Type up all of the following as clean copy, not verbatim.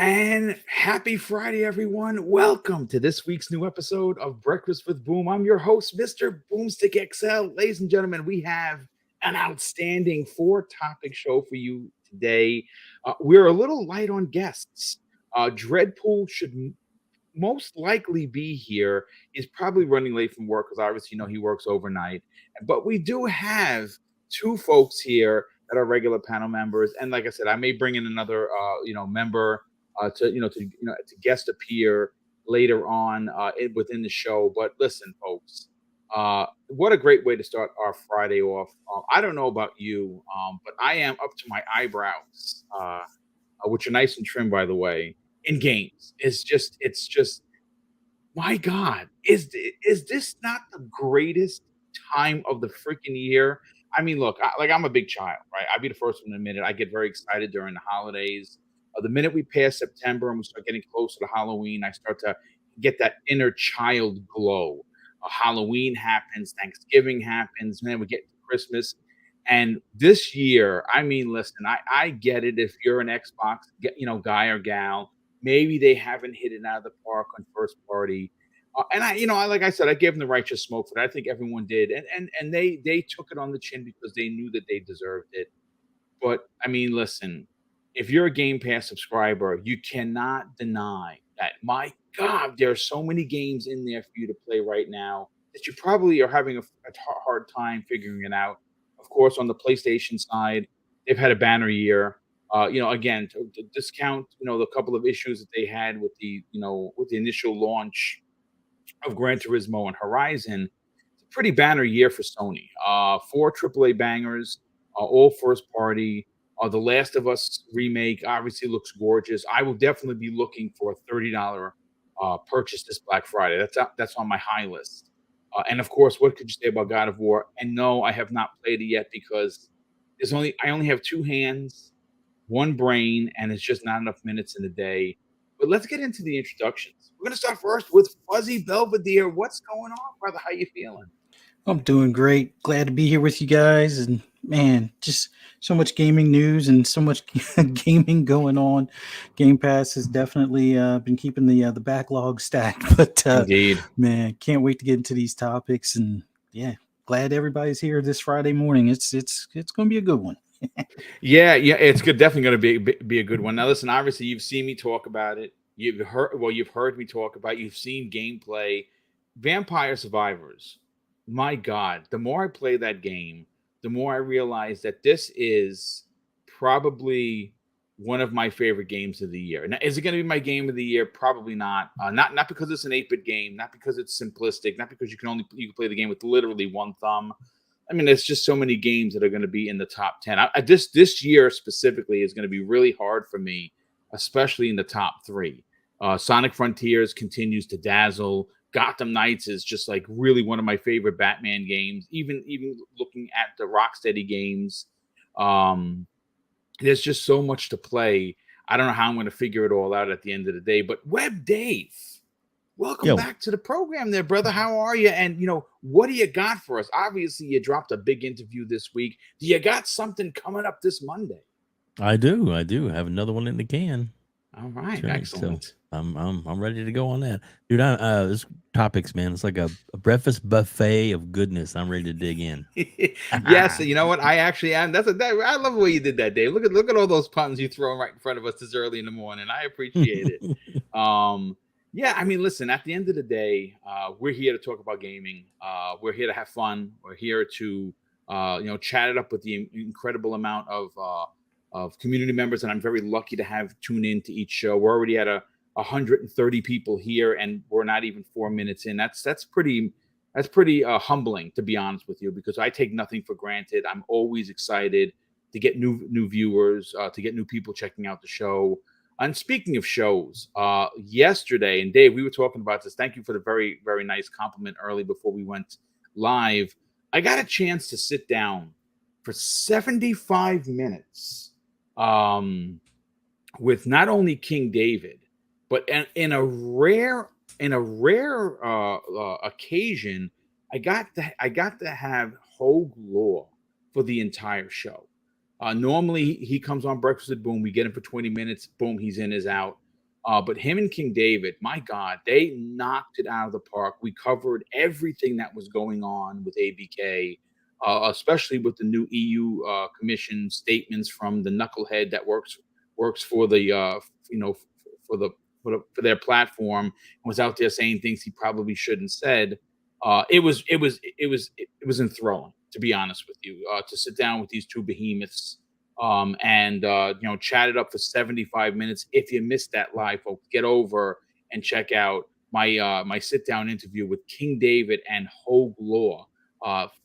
And happy Friday, everyone. Welcome to this week's new episode of Breakfast with Boom. I'm your host, Mr. BoomStick XL. Ladies and gentlemen, we have an outstanding four-topic show for you today. We're a little light on guests. Dreadpool should most likely be here. He's probably running late from work because obviously, he works overnight. But we do have two folks here that are regular panel members. And like I said, I may bring in another, member to guest appear later on within the show. But listen, folks, what a great way to start our Friday off. I don't know about you, but I am up to my eyebrows, which are nice and trim, by the way, in games. It's just my God, is this not the greatest time of the freaking year? I mean, look, I'm a big child, right? I'll be the first one to admit it. I get very excited during the holidays. The minute we pass September and we start getting closer to Halloween, I start to get that inner child glow. Halloween happens, Thanksgiving happens, man, we get to Christmas. And this year, I mean, listen, I get it if you're an Xbox, guy or gal, maybe they haven't hit it out of the park on first party. And like I said, I gave them the righteous smoke for that. I think everyone did, and they took it on the chin because they knew that they deserved it. But I mean, listen, if you're a Game Pass subscriber, you cannot deny that. My God, there are so many games in there for you to play right now that you probably are having a hard time figuring it out. Of course, on the PlayStation side, they've had a banner year. Again, to discount, the couple of issues that they had with the initial launch of Gran Turismo and Horizon, it's a pretty banner year for Sony. Four AAA bangers, all first party. The Last of Us remake obviously looks gorgeous. I will definitely be looking for a $30 purchase this Black Friday. That's on my high list. And of course, what could you say about God of War? And no, I have not played it yet because I only have two hands, one brain, and it's just not enough minutes in a day. But let's get into the introductions. We're going to start first with Fuzzy Belvedere. What's going on, brother? How you feeling? I'm doing great. Glad to be here with you guys. And man, just so much gaming news and so much gaming going on. Game Pass has definitely been keeping the backlog stacked. But Indeed. man, can't wait to get into these topics. And yeah, glad everybody's here this Friday morning. It's going to be a good one. Yeah, it's good. Definitely going to be a good one. Now, listen. Obviously, you've seen me talk about it. You've heard me talk about it. You've seen gameplay. Vampire Survivors. My God, the more I play that game, the more I realize that this is probably one of my favorite games of the year. Now, is it going to be my game of the year? Probably not. Not because it's an 8-bit game, not because it's simplistic, not because you can play the game with literally one thumb. I mean, there's just so many games that are going to be in the top 10. This year specifically is going to be really hard for me, especially in the top 3. Sonic Frontiers continues to dazzle. Gotham Knights is just like really one of my favorite Batman games. Even looking at the Rocksteady games, there's just so much to play. I don't know how I'm going to figure it all out at the end of the day. But Web Dave, welcome back to the program there, brother. How are you? And, what do you got for us? Obviously, you dropped a big interview this week. Do you got something coming up this Monday? I do. Have another one in the can. All right. Right. Excellent. So I'm ready to go on that. Dude, this topics, man, it's like a breakfast buffet of goodness. I'm ready to dig in. Yes, you know what? I actually am. I love the way you did that, Dave. Look at all those puns you throw right in front of us this early in the morning. I appreciate it. Yeah, I mean, listen, at the end of the day, we're here to talk about gaming. We're here to have fun. We're here to chat it up with the incredible amount of community members, and I'm very lucky to have tune in to each show. We're already at 130 people here, and we're not even 4 minutes in. That's pretty humbling, to be honest with you, because I take nothing for granted. I'm always excited to get new viewers, to get new people checking out the show. And speaking of shows, yesterday, and Dave, we were talking about this. Thank you for the very, very nice compliment early before we went live. I got a chance to sit down for 75 minutes with not only King David, but in a rare occasion, I got to have Hogue Law for the entire show. Normally he comes on Breakfast with Boom. We get him for 20 minutes. Boom, he's in, is out. But him and King David, my God, they knocked it out of the park. We covered everything that was going on with ABK, especially with the new EU Commission statements from the knucklehead that works for the for their platform and was out there saying things he probably shouldn't said. It was enthralling, to be honest with you, to sit down with these two behemoths and chat it up for 75 minutes. If you missed that live, folks, get over and check out my sit down interview with King David and Hogue Law.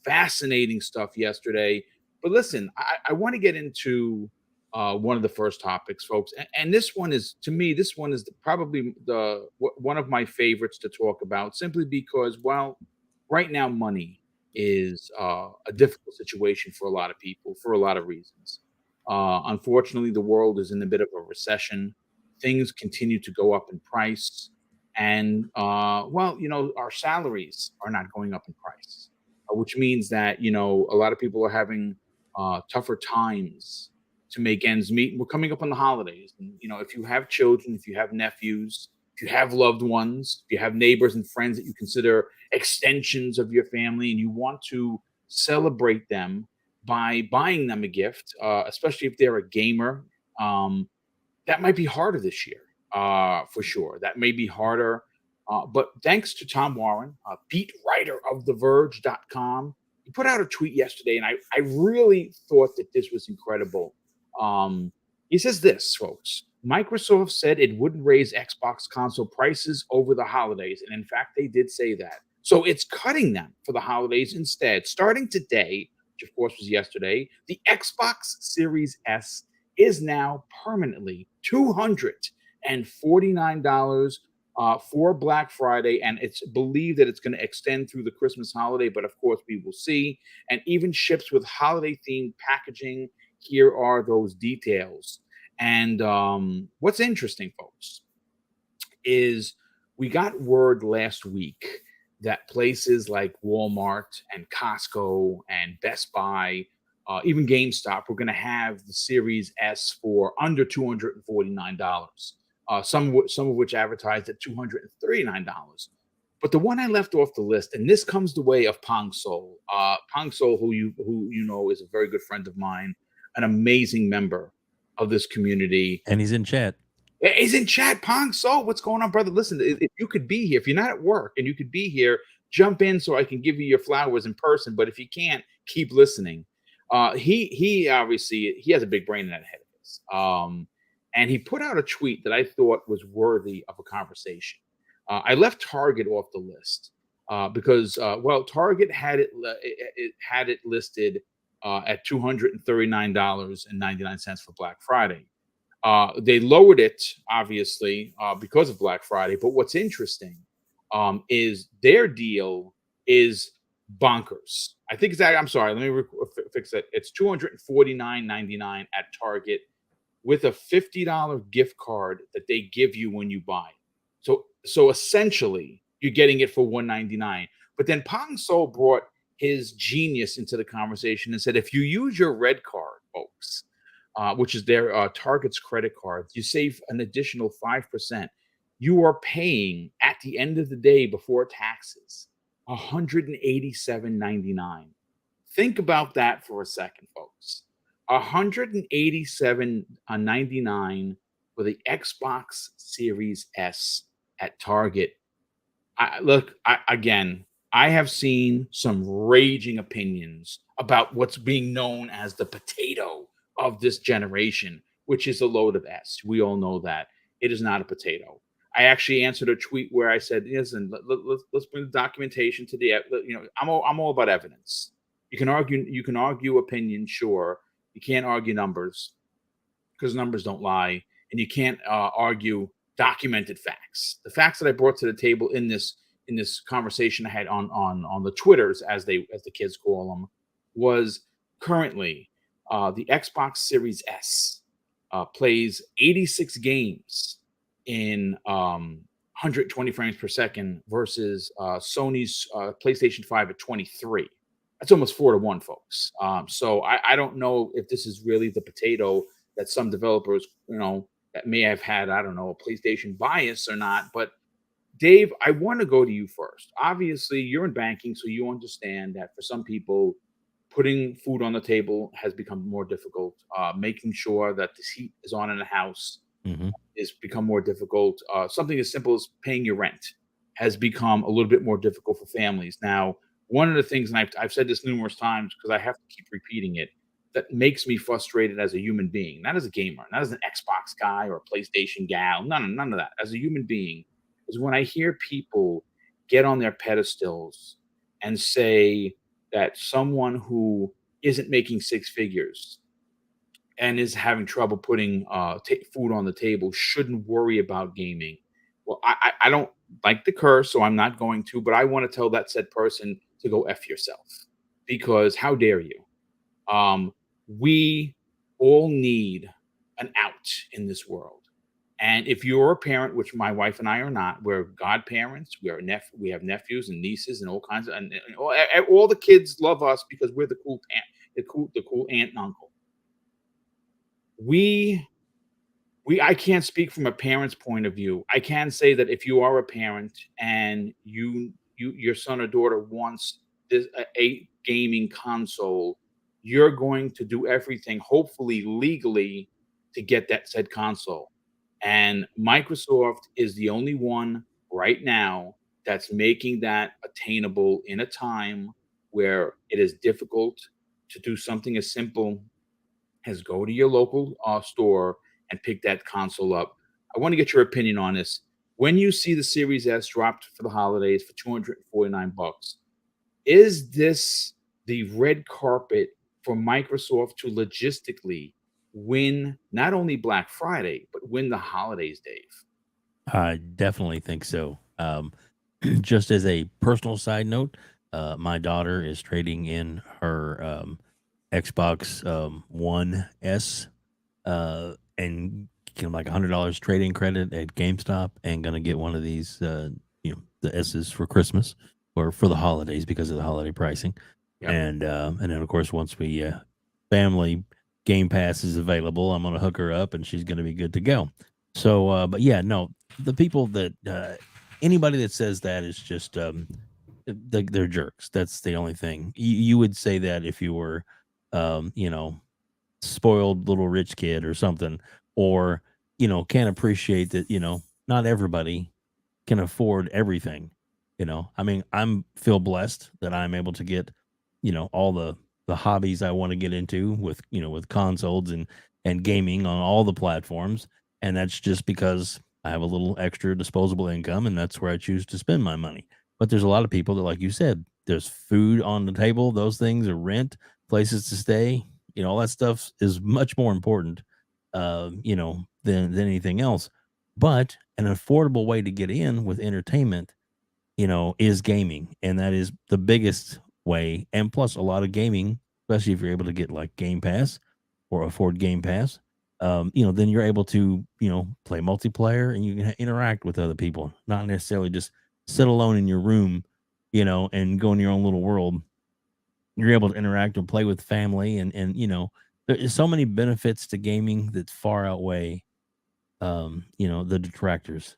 Fascinating stuff yesterday. But listen, I want to get into one of the first topics, folks, and this one is, to me, probably one of my favorites to talk about, simply because, well, right now money is a difficult situation for a lot of people for a lot of reasons. Unfortunately, the world is in a bit of a recession. Things continue to go up in price, and our salaries are not going up in price, which means that a lot of people are having tougher times to make ends meet. We're coming up on the holidays, and if you have children, if you have nephews, if you have loved ones, if you have neighbors and friends that you consider extensions of your family, and you want to celebrate them by buying them a gift, especially if they're a gamer, that might be harder this year, for sure. That may be harder. But thanks to Tom Warren, beat writer of TheVerge.com, he put out a tweet yesterday, and I really thought that this was incredible. He says this, folks: Microsoft said it wouldn't raise Xbox console prices over the holidays, and in fact, they did say that. So it's cutting them for the holidays instead. Starting today, which of course was yesterday, the Xbox Series S is now permanently $249 for Black Friday, and it's believed that it's going to extend through the Christmas holiday, but of course we will see, and even ships with holiday-themed packaging. Here are those details. And what's interesting, folks, is we got word last week that places like Walmart and Costco and Best Buy, even GameStop, were going to have the Series S for under $249. Some of which advertised at $239. But the one I left off the list, and this comes the way of Pong Sol. Pong Sol, who you know is a very good friend of mine, an amazing member of this community. And he's in chat. He's in chat. Pong Sol, what's going on, brother? Listen, if you could be here, if you're not at work and you could be here, jump in so I can give you your flowers in person. But if you can't, keep listening. He obviously, he has a big brain in that head of his. And he put out a tweet that I thought was worthy of a conversation. I left Target off the list because Target had it listed at $239.99 for Black Friday. They lowered it, obviously, because of Black Friday. But what's interesting is their deal is bonkers. I think it's that. I'm sorry. Let me fix it. It's $249.99 at Target with a $50 gift card that they give you when you buy. So essentially, you're getting it for $199. But then Pong Sol brought his genius into the conversation and said, if you use your red card, folks, which is their Target's credit card, you save an additional 5%. You are paying, at the end of the day, before taxes, $187.99. Think about that for a second, folks. $187.99 for the Xbox Series S at Target. I have seen some raging opinions about what's being known as the potato of this generation, which is a load of S. We all know that. It is not a potato. I actually answered a tweet where I said, listen, let's bring the documentation to the, I'm all about evidence. You can argue opinion, sure. You can't argue numbers because numbers don't lie, and you can't argue documented facts. The facts that I brought to the table in this conversation I had on the Twitters, as the kids call them, was currently the Xbox Series S plays 86 games in 120 frames per second versus Sony's PlayStation 5 at 23. That's almost 4-1, folks. So I don't know if this is really the potato that some developers, that may have had, I don't know, a PlayStation bias or not. But Dave, I want to go to you first. Obviously, you're in banking, so you understand that for some people, putting food on the table has become more difficult. Making sure that the heat is on in the house Hmm. has become more difficult. Something as simple as paying your rent has become a little bit more difficult for families. Now, one of the things, and I've said this numerous times because I have to keep repeating it, that makes me frustrated as a human being, not as a gamer, not as an Xbox guy or a PlayStation gal, none of that. As a human being, is when I hear people get on their pedestals and say that someone who isn't making six figures and is having trouble putting food on the table shouldn't worry about gaming. Well, I don't like the curse, so I'm not going to, but I want to tell that said person to go F yourself, because how dare you? We all need an out in this world. And if you're a parent, which my wife and I are not, we're godparents, we have nephews and nieces and all kinds of, and all the kids love us because we're the cool aunt, the cool aunt and uncle. We I can't speak from a parent's point of view. I can say that if you are a parent and your son or daughter wants a gaming console, you're going to do everything, hopefully legally, to get that said console. And Microsoft is the only one right now that's making that attainable in a time where it is difficult to do something as simple as go to your local store and pick that console up. I want to get your opinion on this. When you see the Series S dropped for the holidays for $249, is this the red carpet for Microsoft to logistically win not only Black Friday, but win the holidays, Dave? I definitely think so. Just as a personal side note, my daughter is trading in her Xbox One S and like $100 trading credit at GameStop, and gonna get one of these the S's for Christmas or for the holidays because of the holiday pricing. Yep. And then of course once we family Game Pass is available, I'm gonna hook her up and she's gonna be good to go. So but yeah, no, the people that anybody that says that is just they're jerks. That's the only thing. You would say that if you were you know, spoiled little rich kid or something, or can't appreciate that not everybody can afford everything. I mean, I'm feel blessed that I'm able to get all the hobbies I want to get into with with consoles and gaming on all the platforms, and that's just because I have a little extra disposable income, and that's where I choose to spend my money. But there's a lot of people that, like you said, there's food on the table, those things are rent, places to stay, all that stuff is much more important, than anything else. But an affordable way to get in with entertainment, is gaming, and that is the biggest way. And plus, a lot of gaming, especially if you're able to get like Game Pass or afford Game Pass, then you're able to, play multiplayer and you can interact with other people, not necessarily just sit alone in your room, and go in your own little world. You're able to interact and play with family, and there is so many benefits to gaming that far outweigh the detractors.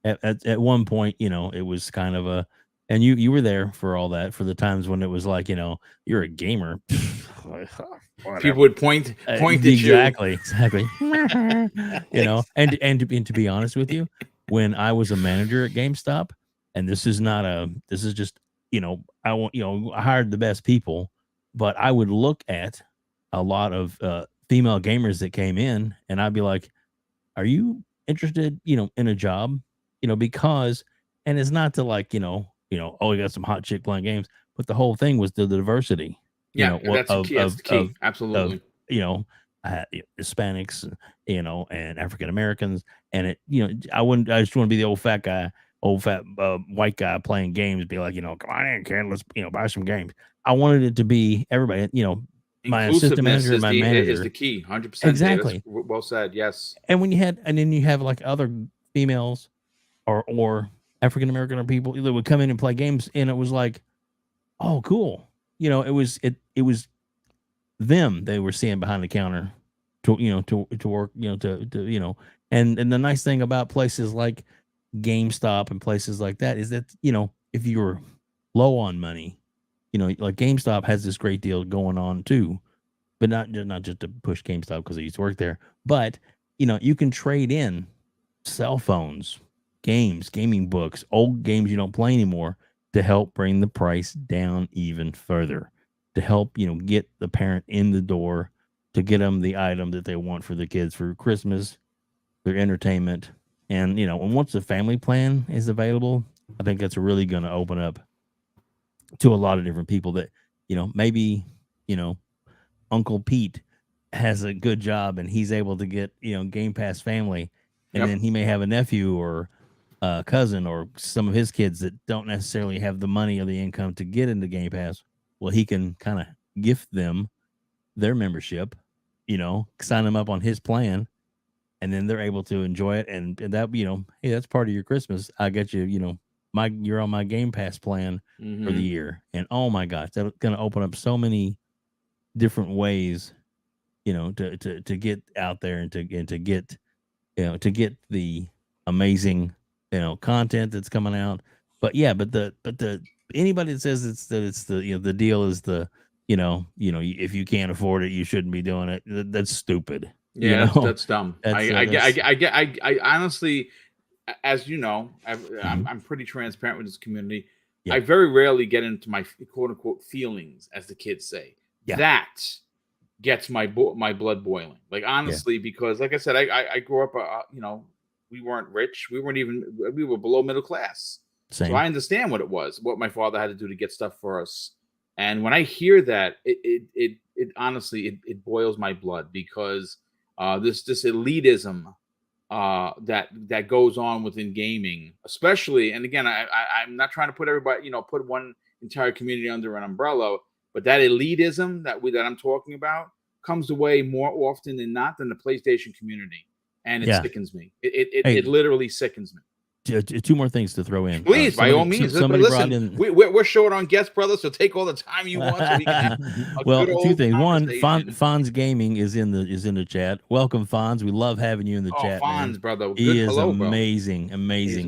At one point, it was kind of a, and you were there for all that, for the times when it was like, you're a gamer. People would point at you. Exactly. And to be honest with you, when I was a manager at GameStop, and this is just, I hired the best people, but I would look at a lot of female gamers that came in, and I'd be like, are you interested, in a job? Because, and it's not to like, oh, you got some hot chick playing games, but the whole thing was the diversity, Yeah, that's the key. That's the key. Absolutely. of, Hispanics, and African Americans. And I just want to be the old fat white guy playing games, be like, come on in, kid, let's, buy some games. I wanted it to be everybody, my assistant manager and my manager is the key. 100%. Exactly. Well said. Yes. And then you have like other females or African American or people that would come in and play games, and it was like, oh, cool. It was them they were seeing behind the counter to work, to and the nice thing about places like GameStop and places like that is that, if you're low on money, like GameStop has this great deal going on too, but not just to push GameStop because I used to work there, but you can trade in cell phones, games, gaming books, old games you don't play anymore to help bring the price down even further, to help, get the parent in the door, to get them the item that they want for the kids for Christmas, their entertainment. And, and once the family plan is available, I think that's really going to open up to a lot of different people that, maybe, Uncle Pete has a good job and he's able to get, Game Pass family. And Yep. then he may have a nephew or a cousin or some of his kids that don't necessarily have the money or the income to get into Game Pass. Well, he can kind of gift them their membership, sign them up on his plan, and then they're able to enjoy it. And that, hey, that's part of your Christmas. I get you, you're on my Game Pass plan for the year. And oh my gosh, that's going to open up so many different ways, to get out there and to get, to get the amazing, content that's coming out. But the anybody that says it's the deal is the, if you can't afford it, you shouldn't be doing it. That's stupid. Yeah, that's dumb. I honestly, as you know, I'm pretty transparent with this community. Yeah. I very rarely get into my quote unquote feelings, as the kids say. Yeah. That gets my blood boiling. Like, honestly, because like I said, I grew up, we weren't rich. We were below middle class. Same. So I understand what my father had to do to get stuff for us. And when I hear that, it honestly, it boils my blood, because this elitism that goes on within gaming, especially. And again, I'm not trying to put everybody, put one entire community under an umbrella, but that elitism that I'm talking about comes away more often than not than the PlayStation community, and it sickens me. It literally sickens me. Two more things to throw in. Please, by all means. Somebody listen, brought in. We're short on guests, brother, so take all the time you want. So we can have a well, good two old things. One, conversation. Fonz Gaming is in the chat. Welcome, Fonz. We love having you in the chat. Fonz, man. brother. He is hello, amazing.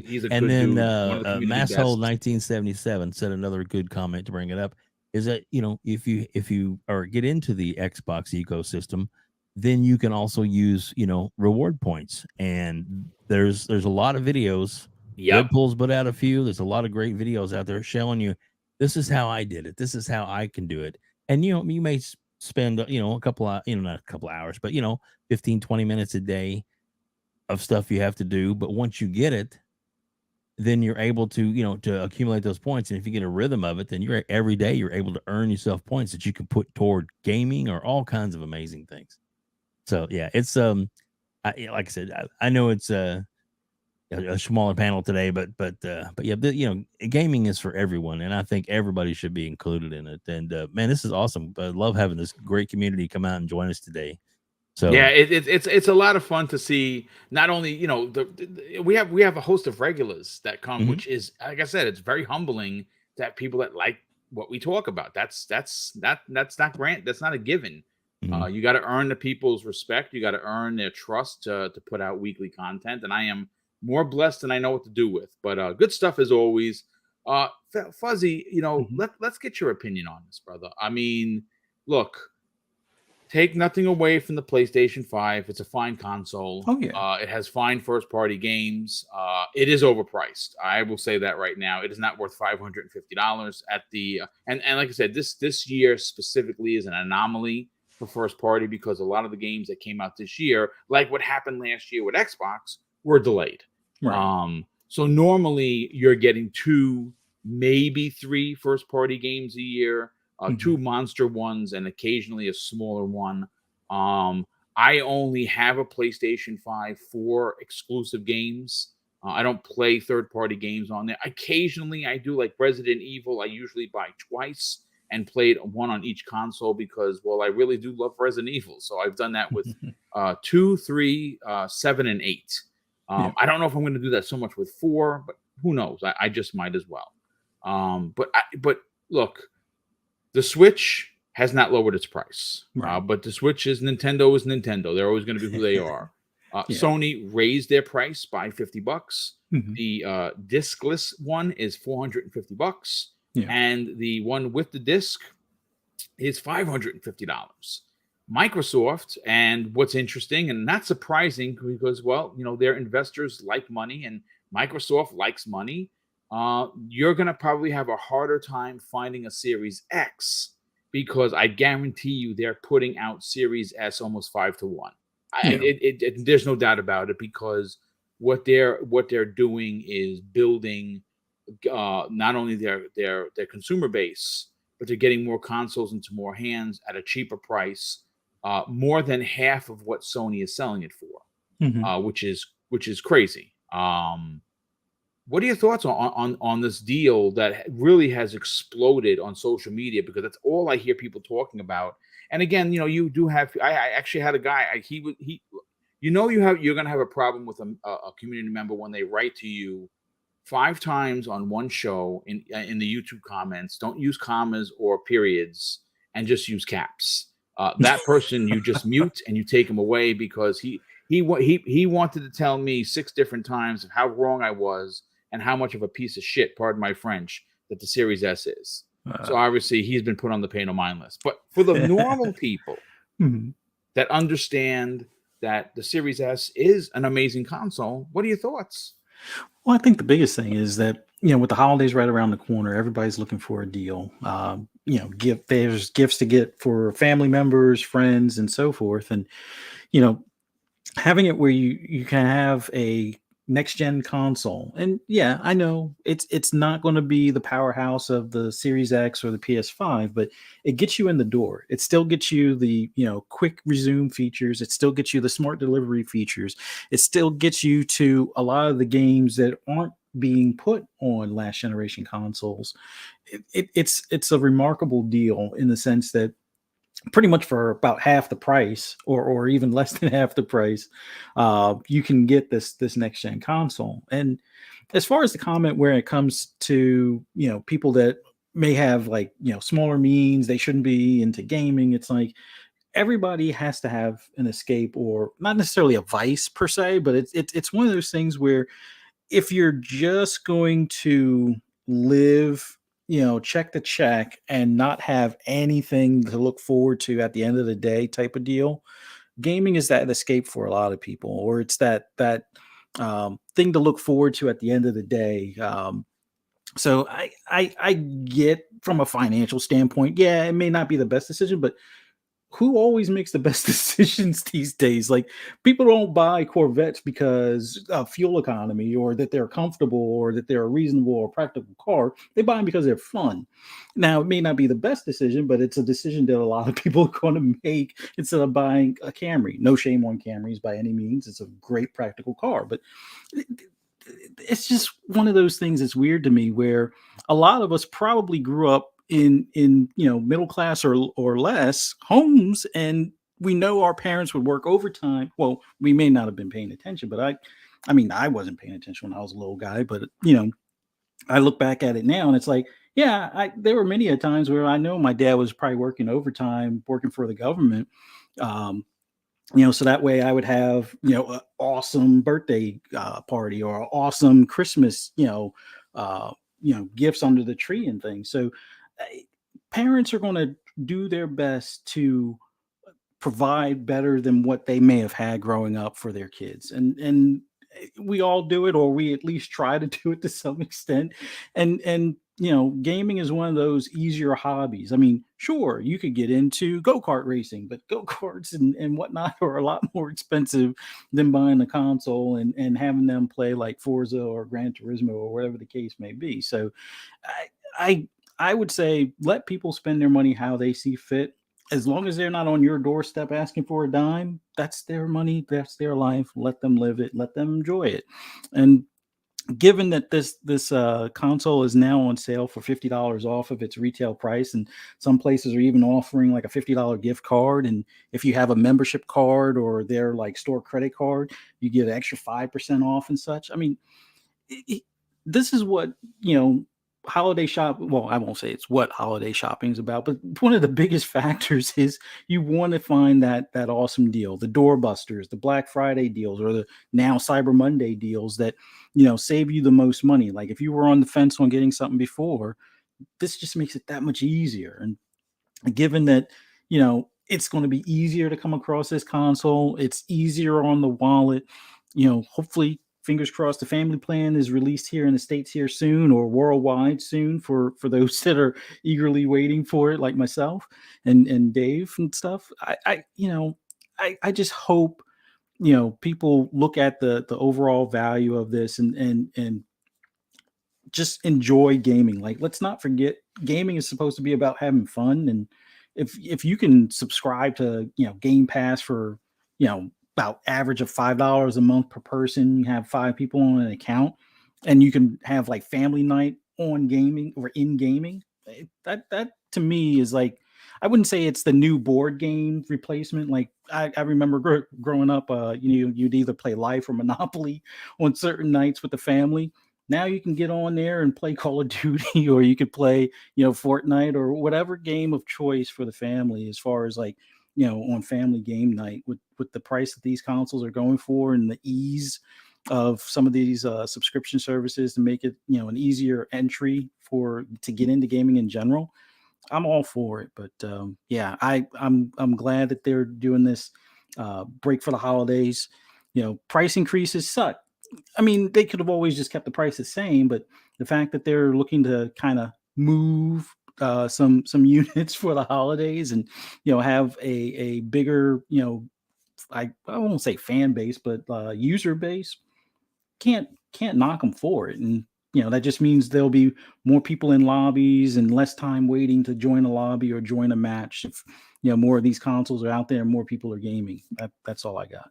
He's a and good then dude. One of the community Masshole best. 1977 said another good comment to bring it up. Is that, if you get into the Xbox ecosystem, then you can also use, reward points. And there's a lot of videos. Yep. Deadpool's put out a few. There's a lot of great videos out there showing you, this is how I did it. This is how I can do it. And, you may spend, a couple of, not a couple of hours, but, 15, 20 minutes a day of stuff you have to do. But once you get it, then you're able to, to accumulate those points. And if you get a rhythm of it, then every day you're able to earn yourself points that you can put toward gaming or all kinds of amazing things. So yeah, it's, like I said, I know it's, a smaller panel today, but yeah, gaming is for everyone, and I think everybody should be included in it. And man, this is awesome. I love having this great community come out and join us today. So yeah, it's a lot of fun to see. Not only we have a host of regulars that come, which is, like I said, it's very humbling that people that like what we talk about. That's not a given. You got to earn the people's respect. You got to earn their trust to put out weekly content, and I am more blessed than I know what to do with. But good stuff as always. Fuzzy, let's get your opinion on this, brother. I mean, look, take nothing away from the PlayStation 5. It's a fine console. Oh, yeah. It has fine first-party games. It is overpriced. I will say that right now. It is not worth $550 at the and like I said, this year specifically is an anomaly for first-party, because a lot of the games that came out this year, like what happened last year with Xbox, were delayed. Right. So normally you're getting 2, maybe 3 first-party games a year. 2 monster ones, and occasionally a smaller one. I only have a PlayStation 5 for exclusive games. I don't play third-party games on there. Occasionally, I do, like Resident Evil. I usually buy twice and played one on each console because, well, I really do love Resident Evil. So I've done that with 2, 3, 7, and 8. I don't know if I'm going to do that so much with 4, but who knows? I just might as well. But look. The Switch has not lowered its price. Right. But the Switch is Nintendo. They're always going to be who they are. Yeah. Sony raised their price by $50. Mhm. The discless one is $450, Yeah. and the one with the disc is $550. Microsoft, and what's interesting and not surprising because, well, their investors like money and Microsoft likes money. You're going to probably have a harder time finding a Series X because I guarantee you they're putting out Series S almost 5-1. Yeah. There's no doubt about it, because what they're doing is building not only their consumer base, but they're getting more consoles into more hands at a cheaper price, more than half of what Sony is selling it for, Mhm. which is crazy. What are your thoughts on this deal that really has exploded on social media? Because that's all I hear people talking about. And again, you do have. I actually had a guy. You're going to have a problem with a community member when they write to you 5 times on one show in the YouTube comments. Don't use commas or periods, and just use caps. That person you just mute and you take him away, because he wanted to tell me 6 different times of how wrong I was and how much of a piece of shit, pardon my French, that the Series S is. So obviously he's been put on the pay no mind list. But for the normal people Mhm. that understand that the Series S is an amazing console, what are your thoughts? Well, I think the biggest thing is that, with the holidays right around the corner, everybody's looking for a deal. There's gifts to get for family members, friends, and so forth. And, you know, having it where you can have a next gen console. And yeah, I know it's not going to be the powerhouse of the Series X or the PS5, but it gets you in the door. It still gets you the, quick resume features. It still gets you the smart delivery features. It still gets you to a lot of the games that aren't being put on last generation consoles. It's a remarkable deal in the sense that pretty much for about half the price, or even less than half the price, you can get this next gen console. And as far as the comment where it comes to people that may have smaller means, they shouldn't be into gaming, it's like everybody has to have an escape, or not necessarily a vice per se, but it's one of those things where if you're just going to live, check the check and not have anything to look forward to at the end of the day type of deal, gaming is that escape for a lot of people, or it's that thing to look forward to at the end of the day. So I get from a financial standpoint, yeah, it may not be the best decision, but who always makes the best decisions these days? Like, people don't buy Corvettes because of fuel economy, or that they're comfortable, or that they're a reasonable or practical car. They buy them because they're fun. Now, it may not be the best decision, but it's a decision that a lot of people are going to make instead of buying a Camry. No shame on Camrys by any means. It's a great practical car, but it's just one of those things that's weird to me, where a lot of us probably grew up in middle class or less homes, and we know our parents would work overtime. Well, we may not have been paying attention, but I mean, I wasn't paying attention when I was a little guy, but I look back at it now and it's like, yeah, there were many a times where I know my dad was probably working overtime, working for the government. So that way I would have, an awesome birthday party, or an awesome Christmas, gifts under the tree and things. So uh, parents are going to do their best to provide better than what they may have had growing up for their kids. And we all do it, or we at least try to do it to some extent. And gaming is one of those easier hobbies. I mean, sure, you could get into go-kart racing, but go-karts and whatnot are a lot more expensive than buying a console and having them play like Forza or Gran Turismo or whatever the case may be. So I would say let people spend their money how they see fit. As long as they're not on your doorstep asking for a dime, that's their money, that's their life. Let them live it, let them enjoy it. And given that this console is now on sale for $50 off of its retail price, and some places are even offering like a $50 gift card, and if you have a membership card or their like store credit card, you get an extra 5% off and such. I mean, this is what holiday shop, well, I won't say it's what holiday shopping is about, but one of the biggest factors is you want to find that awesome deal, the doorbusters, the Black Friday deals, or the now Cyber Monday deals that, save you the most money. Like if you were on the fence on getting something before, this just makes it that much easier. And given that, it's going to be easier to come across this console, it's easier on the wallet, hopefully, fingers crossed, the family plan is released here in the States here soon, or worldwide soon, for those that are eagerly waiting for it, like myself and Dave and stuff. I just hope, people look at the overall value of this, and just enjoy gaming. Like, let's not forget, gaming is supposed to be about having fun. And if you can subscribe to, Game Pass for, about average of $5 a month per person, you have 5 people on an account, and you can have like family night on gaming or in gaming. That to me is like, I wouldn't say it's the new board game replacement. Like I remember growing up, you'd either play Life or Monopoly on certain nights with the family. Now you can get on there and play Call of Duty, or you could play, Fortnite, or whatever game of choice for the family, as far as like, on family game night, with the price that these consoles are going for, and the ease of some of these subscription services to make it, an easier entry to get into gaming in general. I'm all for it. But yeah, I'm glad that they're doing this break for the holidays. Price increases suck. I mean, they could have always just kept the price the same, but the fact that they're looking to kind of move some units for the holidays, and have a bigger, I won't say fan base, but user base, can't knock them for it. And that just means there'll be more people in lobbies and less time waiting to join a lobby or join a match. If more of these consoles are out there and more people are gaming, that's all I got.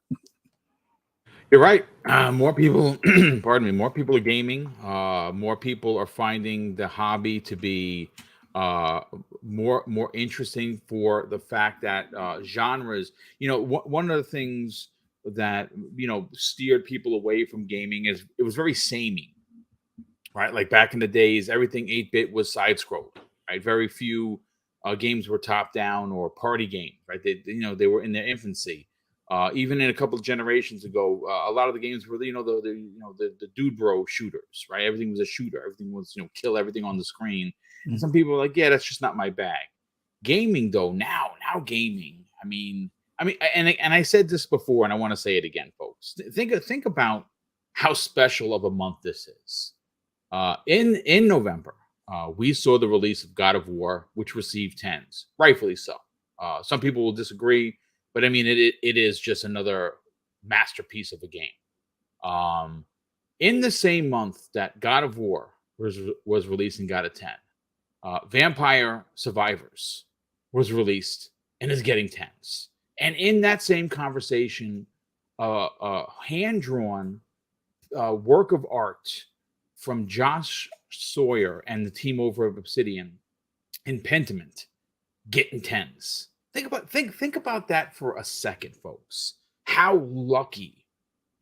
You're right. More people, pardon me, more people are gaming. More people are finding the hobby to be more interesting, for the fact that genres. One of the things that steered people away from gaming is it was very samey, right? Like back in the days, everything 8-bit was side scroll, right? Very few games were top down or party games, right? They were in their infancy. Even in a couple of generations ago, a lot of the games were the dude bro shooters, right? Everything was a shooter. Everything was kill everything on the screen. And some people were like, yeah, that's just not my bag. Gaming though, now gaming. And I said this before, and I want to say it again, folks. Think about how special of a month this is. In November, we saw the release of God of War, which received 10s, rightfully so. Some people will disagree, but I mean, it is just another masterpiece of a game. In the same month that God of War was released and got a 10, Vampire Survivors was released and is getting 10s. And in that same conversation, hand-drawn work of art from Josh Sawyer and the team over at Obsidian in Pentiment getting 10s. Think about that for a second, folks. How lucky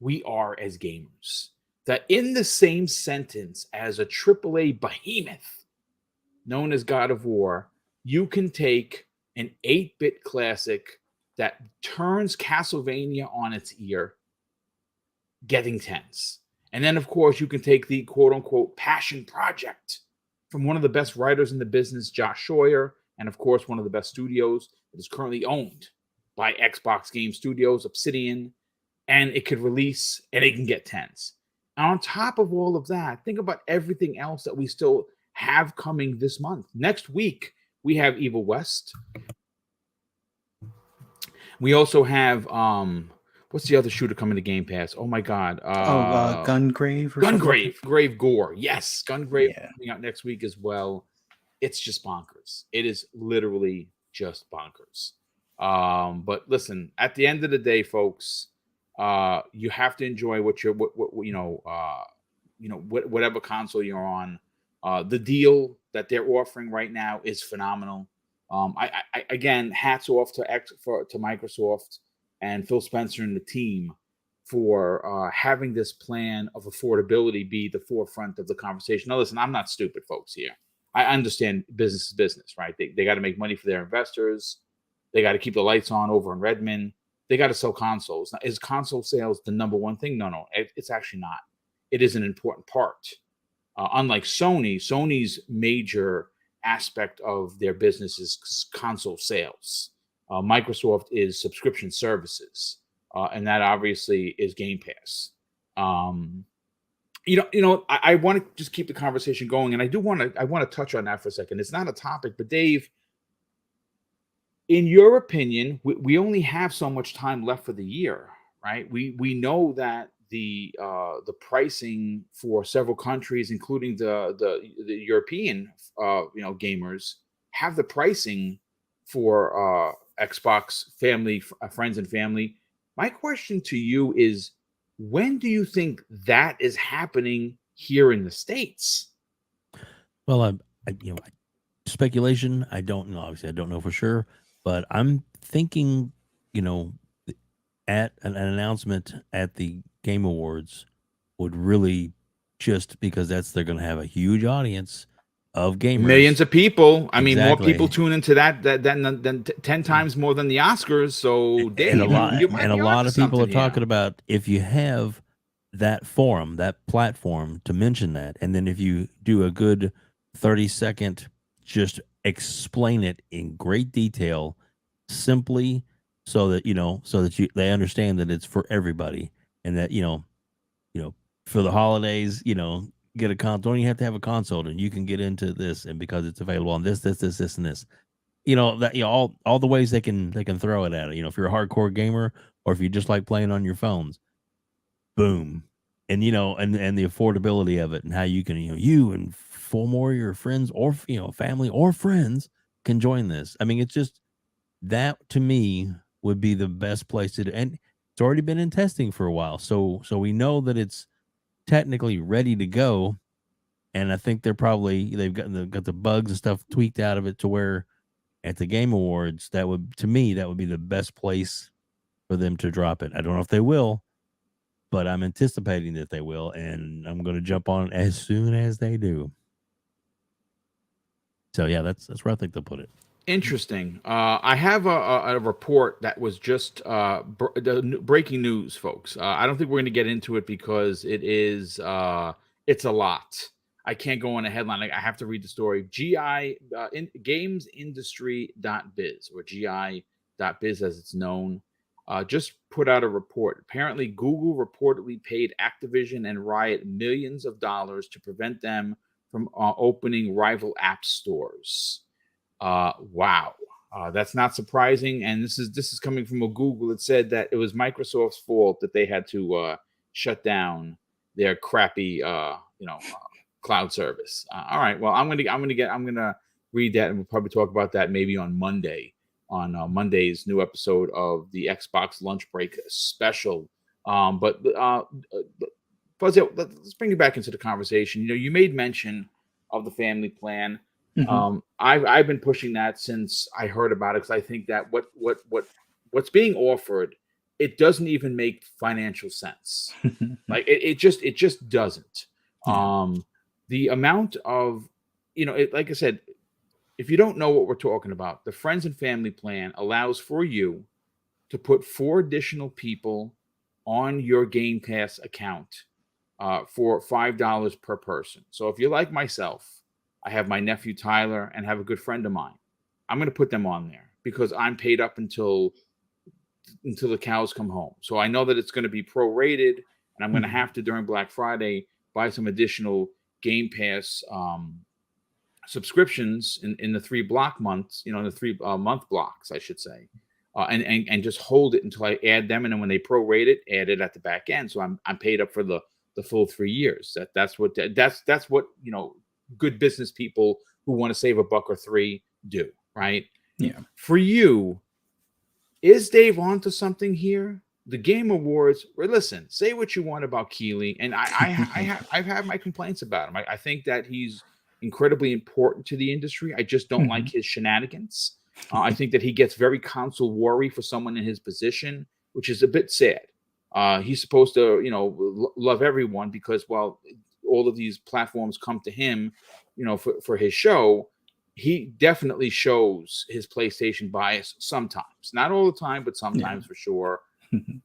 we are as gamers that in the same sentence as a AAA behemoth known as God of War, you can take an 8-bit classic that turns Castlevania on its ear, getting 10s. And then, of course, you can take the quote-unquote passion project from one of the best writers in the business, Josh Sawyer, and, of course, one of the best studios that is currently owned by Xbox Game Studios, Obsidian, and it could release, and it can get 10s. And on top of all of that, think about everything else that we still have coming this month. Next week, we have Evil West. We also have what's the other shooter coming to Game Pass? Oh my God! Gungrave. Gungrave, Grave Gore. Yes, Gungrave coming out next week as well. It's just bonkers. It is literally just bonkers. But listen, at the end of the day, folks, you have to enjoy whatever console you're on. The deal that they're offering right now is phenomenal. I again, hats off to Microsoft and Phil Spencer and the team for having this plan of affordability be the forefront of the conversation. Now, listen, I'm not stupid, folks, here. I understand business is business, right? They got to make money for their investors. They got to keep the lights on over in Redmond. They got to sell consoles. Now, is console sales the number one thing? No, it's actually not. It is an important part. Unlike Sony's major aspect of their business is console sales. Microsoft is subscription services, and that obviously is Game Pass. I want to just keep the conversation going, and I want to touch on that for a second. It's not a topic, but Dave, in your opinion, we only have so much time left for the year, right? We know that the pricing for several countries, including the European gamers, have the pricing for Xbox family, friends and family. My question to you is, when do you think that is happening here in the States? Well, speculation. I don't know. Obviously, I don't know for sure, but I'm thinking, at an announcement at the Game Awards would really, just because they're going to have a huge audience of gamers, millions of people. I mean, more Exactly. people tune into that than 10 times more than the Oscars. So, Dave, and a lot, you might and a be lot onto of people are something here. talking about, if you have that forum, that platform to mention that, and then if you do a good 30-second, just explain it in great detail, simply, so that they understand that it's for everybody, and that for the holidays, get a console. Don't you have to have a console, and you can get into this, and because it's available on this, and this, all the ways they can throw it at it. If you're a hardcore gamer, or if you just like playing on your phones, boom. And and the affordability of it, and how you can you and 4 more of your friends, or family or friends, can join this. I mean, it's just, that to me would be the best place to do. And it's already been in testing for a while, so we know that it's technically ready to go. And I think they've got the bugs and stuff tweaked out of it, to where at the Game Awards, that would be the best place for them to drop it. I don't know if they will, but I'm anticipating that they will, and I'm going to jump on as soon as they do. So yeah, that's where I think they'll put it. Interesting. I have a report that was just breaking news, folks. I don't think we're going to get into it because it's a lot. I can't go on a headline. I have to read the story. Gamesindustry.biz, or GI.biz as it's known, just put out a report. Apparently, Google reportedly paid Activision and Riot millions of dollars to prevent them from opening rival app stores. Wow. That's not surprising. And this is coming from a Google. It said that it was Microsoft's fault that they had to shut down their crappy cloud service. All right. Well, I'm gonna read that, and we'll probably talk about that maybe on Monday, on Monday's new episode of the Xbox Lunch Break special. But Fuzzy, let's bring you back into the conversation. You made mention of the family plan. Mhm. I've been pushing that since I heard about it, because I think that what's being offered, it doesn't even make financial sense. Like it just doesn't. Yeah. The amount of, like I said, if you don't know what we're talking about, the friends and family plan allows for you to put 4 additional people on your Game Pass account for $5 per person. So if you're like myself, I have my nephew Tyler and have a good friend of mine, I'm going to put them on there because I'm paid up until the cows come home. So I know that it's going to be prorated, and I'm going to have to, during Black Friday, buy some additional Game Pass subscriptions in the 3 block months, in the 3 month blocks, I should say, and just hold it until I add them, and then when they prorate it, add it at the back end. So I'm paid up for the full 3 years. That's what good business people who want to save $1 or $3 do, right? Yeah. For you, is Dave onto something here? The Game Awards. Listen, say what you want about Keighley, and I've had my complaints about him. I think that he's incredibly important to the industry. I just don't like his shenanigans. I think that he gets very console worry for someone in his position, which is a bit sad. He's supposed to, love everyone because, well, all of these platforms come to him, for his show. He definitely shows his PlayStation bias sometimes, not all the time, but sometimes for sure.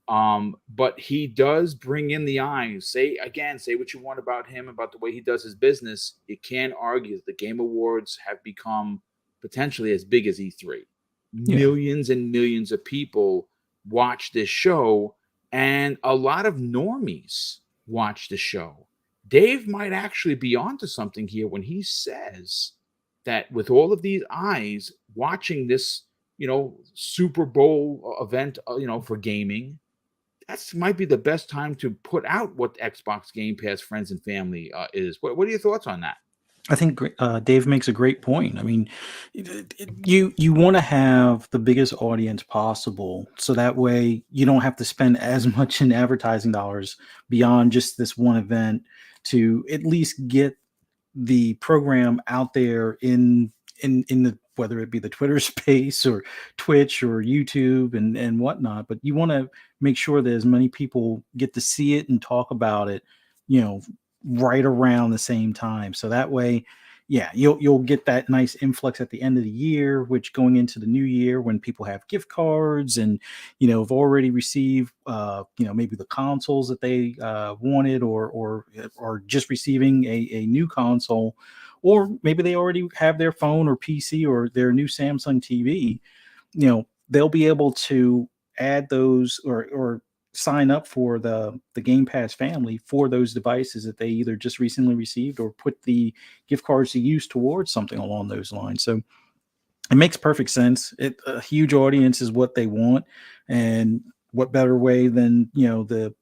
But he does bring in the eyes. Say what you want about him, about the way he does his business. You can't argue that the Game Awards have become potentially as big as E3. Millions and millions of people watch this show, and a lot of normies watch the show. Dave might actually be onto something here when he says that with all of these eyes watching this, Super Bowl event, for gaming, that might be the best time to put out what Xbox Game Pass Friends and Family is. What are your thoughts on that? I think Dave makes a great point. I mean, you want to have the biggest audience possible, so that way you don't have to spend as much in advertising dollars beyond just this one event to at least get the program out there in the, whether it be the Twitter space or Twitch or YouTube and whatnot. But you want to make sure that as many people get to see it and talk about it, right around the same time. So that way, you'll get that nice influx at the end of the year, which going into the new year when people have gift cards and, have already received, maybe the consoles that they wanted or just receiving a new console, or maybe they already have their phone or PC or their new Samsung TV, they'll be able to add those or sign up for the Game Pass family for those devices that they either just recently received or put the gift cards to use towards something along those lines. So it makes perfect sense. A huge audience is what they want, and what better way than the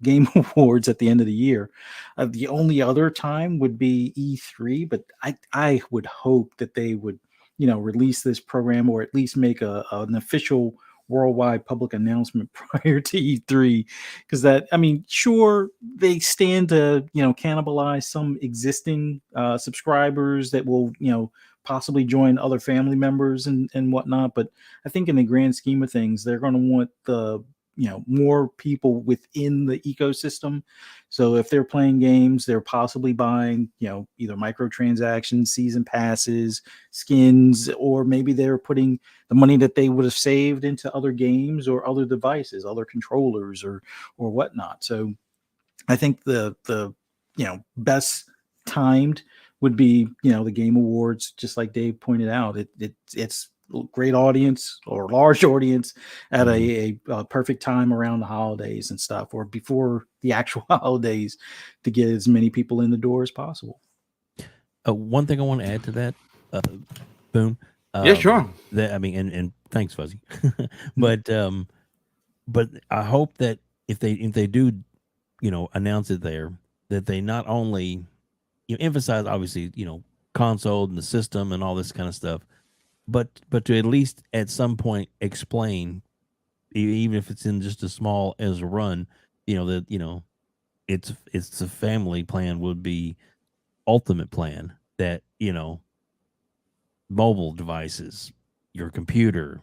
Game Awards at the end of the year. The only other time would be E3, but I would hope that they would release this program or at least make an official worldwide public announcement prior to E3, because sure, they stand to cannibalize some existing subscribers that will possibly join other family members and whatnot. But I think in the grand scheme of things, they're going to want the more people within the ecosystem. So if they're playing games, they're possibly buying, either microtransactions, season passes, skins, or maybe they're putting the money that they would have saved into other games or other devices, other controllers or whatnot. So I think the best timed would be, the Game Awards, just like Dave pointed out. It's great audience or large audience at a perfect time around the holidays and stuff, or before the actual holidays, to get as many people in the door as possible. One thing I want to add to that, Boom. Yeah, sure. And thanks, Fuzzy. but I hope that if they do, announce it there, that they not only emphasize obviously console and the system and all this kind of stuff, but to at least at some point explain, even if it's in just as small as a run, that it's a family plan would be ultimate plan, that mobile devices, your computer,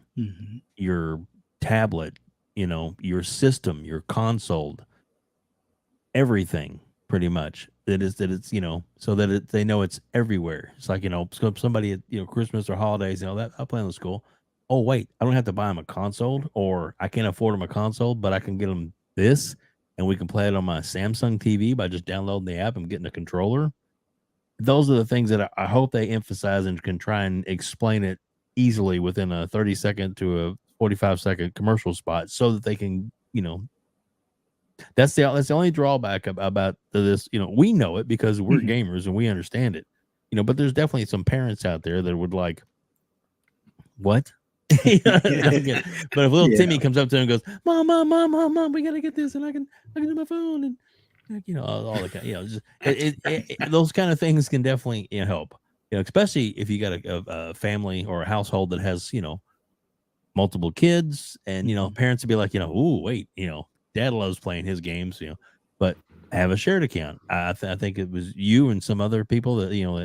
your tablet, your system, your console, everything pretty much it's so that they know it's everywhere. It's like somebody at Christmas or holidays, that I'll play on the school. Oh wait, I don't have to buy them a console, or I can't afford them a console, but I can get them this, and we can play it on my Samsung TV by just downloading the app and getting a controller. Those are the things that I hope they emphasize and can try and explain it easily within a 30-second to a 45-second commercial spot, so that they can that's the only drawback about this. We know it because we're gamers and we understand it. But there's definitely some parents out there that would like, what? But if little Timmy comes up to him and goes, mom, we gotta get this, and I can do my phone, and all the kind, those kind of things can definitely help. Especially if you got a family or a household that has multiple kids, and parents would be like, ooh, wait, Dad loves playing his games, but have a shared account. I think it was you and some other people that that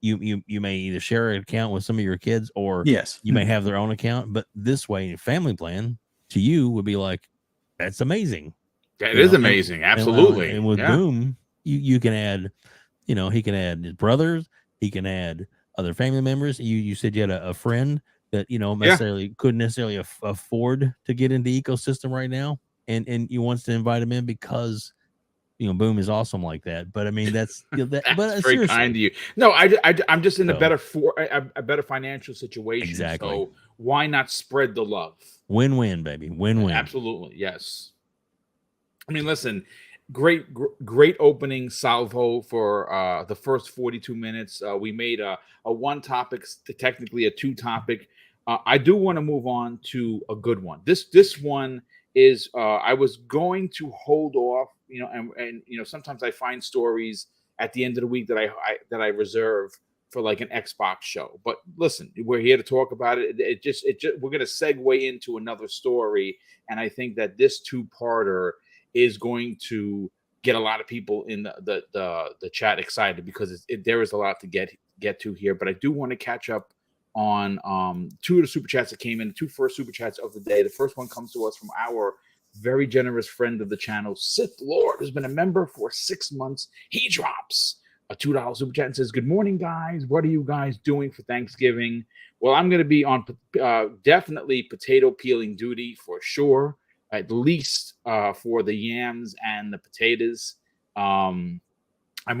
you may either share an account with some of your kids, or yes, you may have their own account. But this way, family plan to you would be like, that's amazing. That is amazing. Absolutely. And with Boom, you can add, he can add his brothers, he can add other family members. You said you had a friend that couldn't necessarily afford to get into the ecosystem right now, and you wants to invite him in because Boom is awesome like that. But I mean, that's That's but very seriously, kind of you. No, I'm just in a better financial situation. Exactly. So why not spread the love? Win-win, baby. Win-win. Absolutely, yes. I mean, listen, great opening salvo for the first 42 minutes. We made a one topic, technically a two topic. I do want to move on to a good one. This one is I was going to hold off, and sometimes I find stories at the end of the week that I reserve for like an Xbox show. But listen, we're here to talk about it. It just we're going to segue into another story, and I think that this two-parter is going to get a lot of people in the chat excited because there is a lot to get to here. But I do want to catch up on two of the super chats that came in, the two first super chats of the day. The first one comes to us from our very generous friend of the channel, Sith Lord, who's been a member for 6 months. He drops a $2 super chat and says, "Good morning, guys. What are you guys doing for Thanksgiving?" Well, I'm going to be on definitely potato peeling duty for sure, at least for the yams and the potatoes. I'm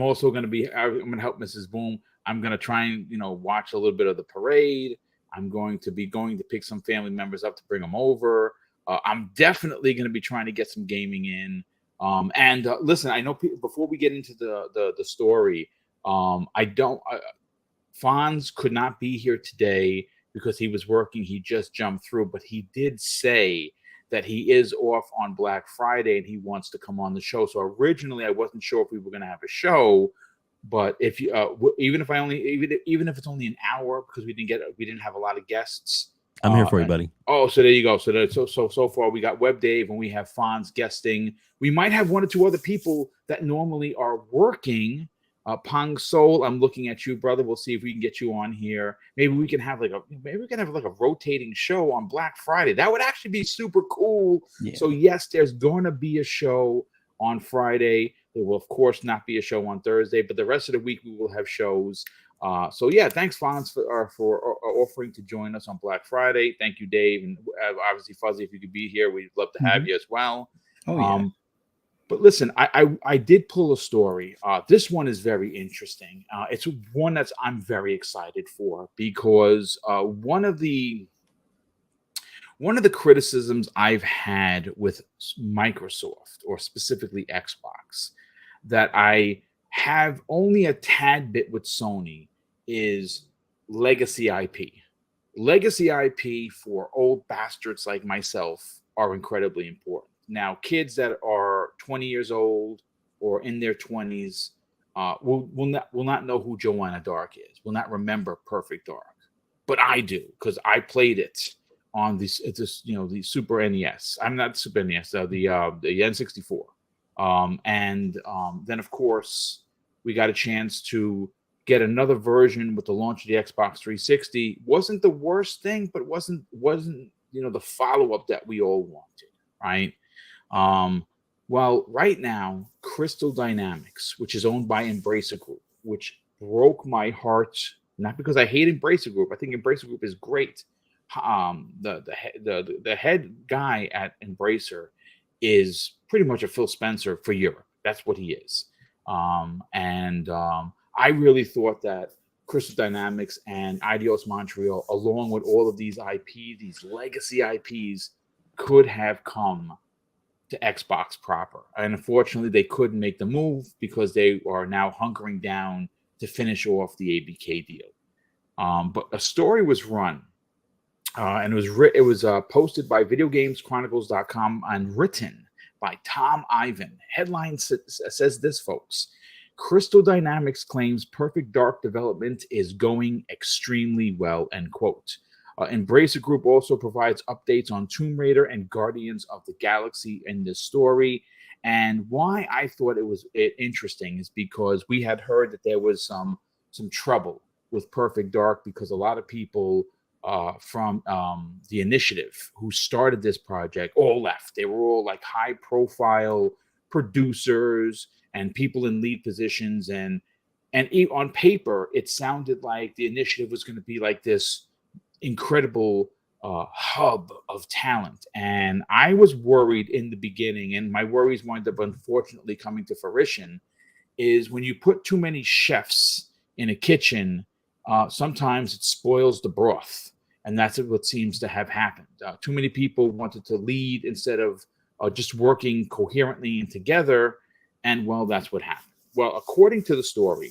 also going to be, I'm going to help Mrs. Boom. I'm going to try and, watch a little bit of the parade. I'm going to pick some family members up to bring them over. I'm definitely going to be trying to get some gaming in. And listen, I know before we get into the story, Fonz could not be here today because he was working. He just jumped through, but he did say that he is off on Black Friday and he wants to come on the show. So originally I wasn't sure if we were going to have a show, but if you even if it's only an hour, because we didn't have a lot of guests. I'm here for you, buddy. Oh, so there you go. So far we got Web Dave and we have Fonz guesting. We might have one or two other people that normally are working. Pong Soul, I'm looking at you, brother. We'll see if we can get you on here. Maybe we can have like a rotating show on Black Friday. That would actually be super cool. Yeah. So yes, there's going to be a show on Friday. There will of course not be a show on Thursday, but the rest of the week we will have shows. So yeah, thanks Fonz for offering to join us on Black Friday. Thank you, Dave, and obviously Fuzzy, if you could be here, we'd love to have you as well. Oh yeah. But listen, I did pull a story. This one is very interesting. It's one I'm very excited for because one of the criticisms I've had with Microsoft, or specifically Xbox, that I have only a tad bit with Sony, is legacy IP. Legacy IP for old bastards like myself are incredibly important. Now, kids that are 20 years old or in their 20s will not know who Joanna Dark is, will not remember Perfect Dark. But I do, because I played it on the Super NES. I'm not Super NES, the N64. Then, of course, we got a chance to get another version with the launch of the Xbox 360. Wasn't the worst thing, but wasn't the follow-up that we all wanted, right? Well, right now, Crystal Dynamics, which is owned by Embracer Group, which broke my heart, not because I hate Embracer Group. I think Embracer Group is great. The head guy at Embracer is pretty much a Phil Spencer for Europe. That's what he is. I really thought that Crystal Dynamics and Eidos Montreal, along with all of these IP, these legacy IPs, could have come to Xbox proper. And unfortunately, they couldn't make the move because they are now hunkering down to finish off the ABK deal. But a story was run, and it was posted by VideoGamesChronicles.com and written by Tom Ivan. Headline says this, folks. Crystal Dynamics claims Perfect Dark development is going extremely well, end quote. Embracer Group also provides updates on Tomb Raider and Guardians of the Galaxy in this story. And why I thought it was interesting is because we had heard that there was some trouble with Perfect Dark because a lot of people from the initiative who started this project all left. They were all like high profile producers and people in lead positions, and on paper it sounded like the initiative was going to be like this incredible hub of talent. And I was worried in the beginning, and my worries wind up unfortunately coming to fruition, is when you put too many chefs in a kitchen, sometimes it spoils the broth. And that's what seems to have happened. Too many people wanted to lead instead of just working coherently and together. And well, that's what happened. Well, according to the story,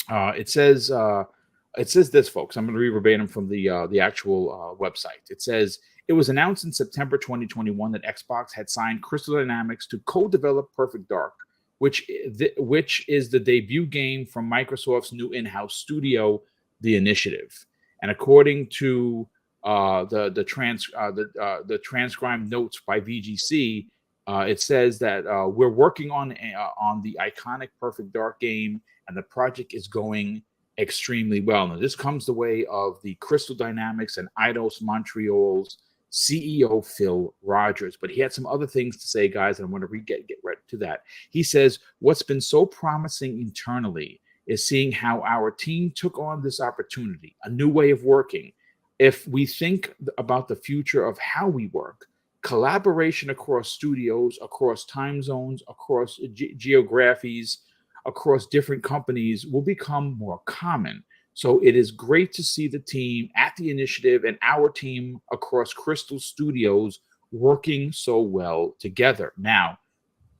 it says this, folks. I'm going to read verbatim from the actual website. It says, it was announced in September 2021 that Xbox had signed Crystal Dynamics to co-develop Perfect Dark, which is the debut game from Microsoft's new in-house studio, The Initiative. And according to the transcribed notes by VGC, it says that we're working on the iconic Perfect Dark game, and the project is going extremely well. Now, this comes the way of the Crystal Dynamics and Eidos Montreal's CEO Phil Rogers, but he had some other things to say, guys, and I'm going to get right to that. He says, what's been so promising internally is seeing how our team took on this opportunity, a new way of working. If we think about the future of how we work, collaboration across studios, across time zones, across geographies, across different companies will become more common. So it is great to see the team at the initiative and our team across Crystal Studios working so well together. Now,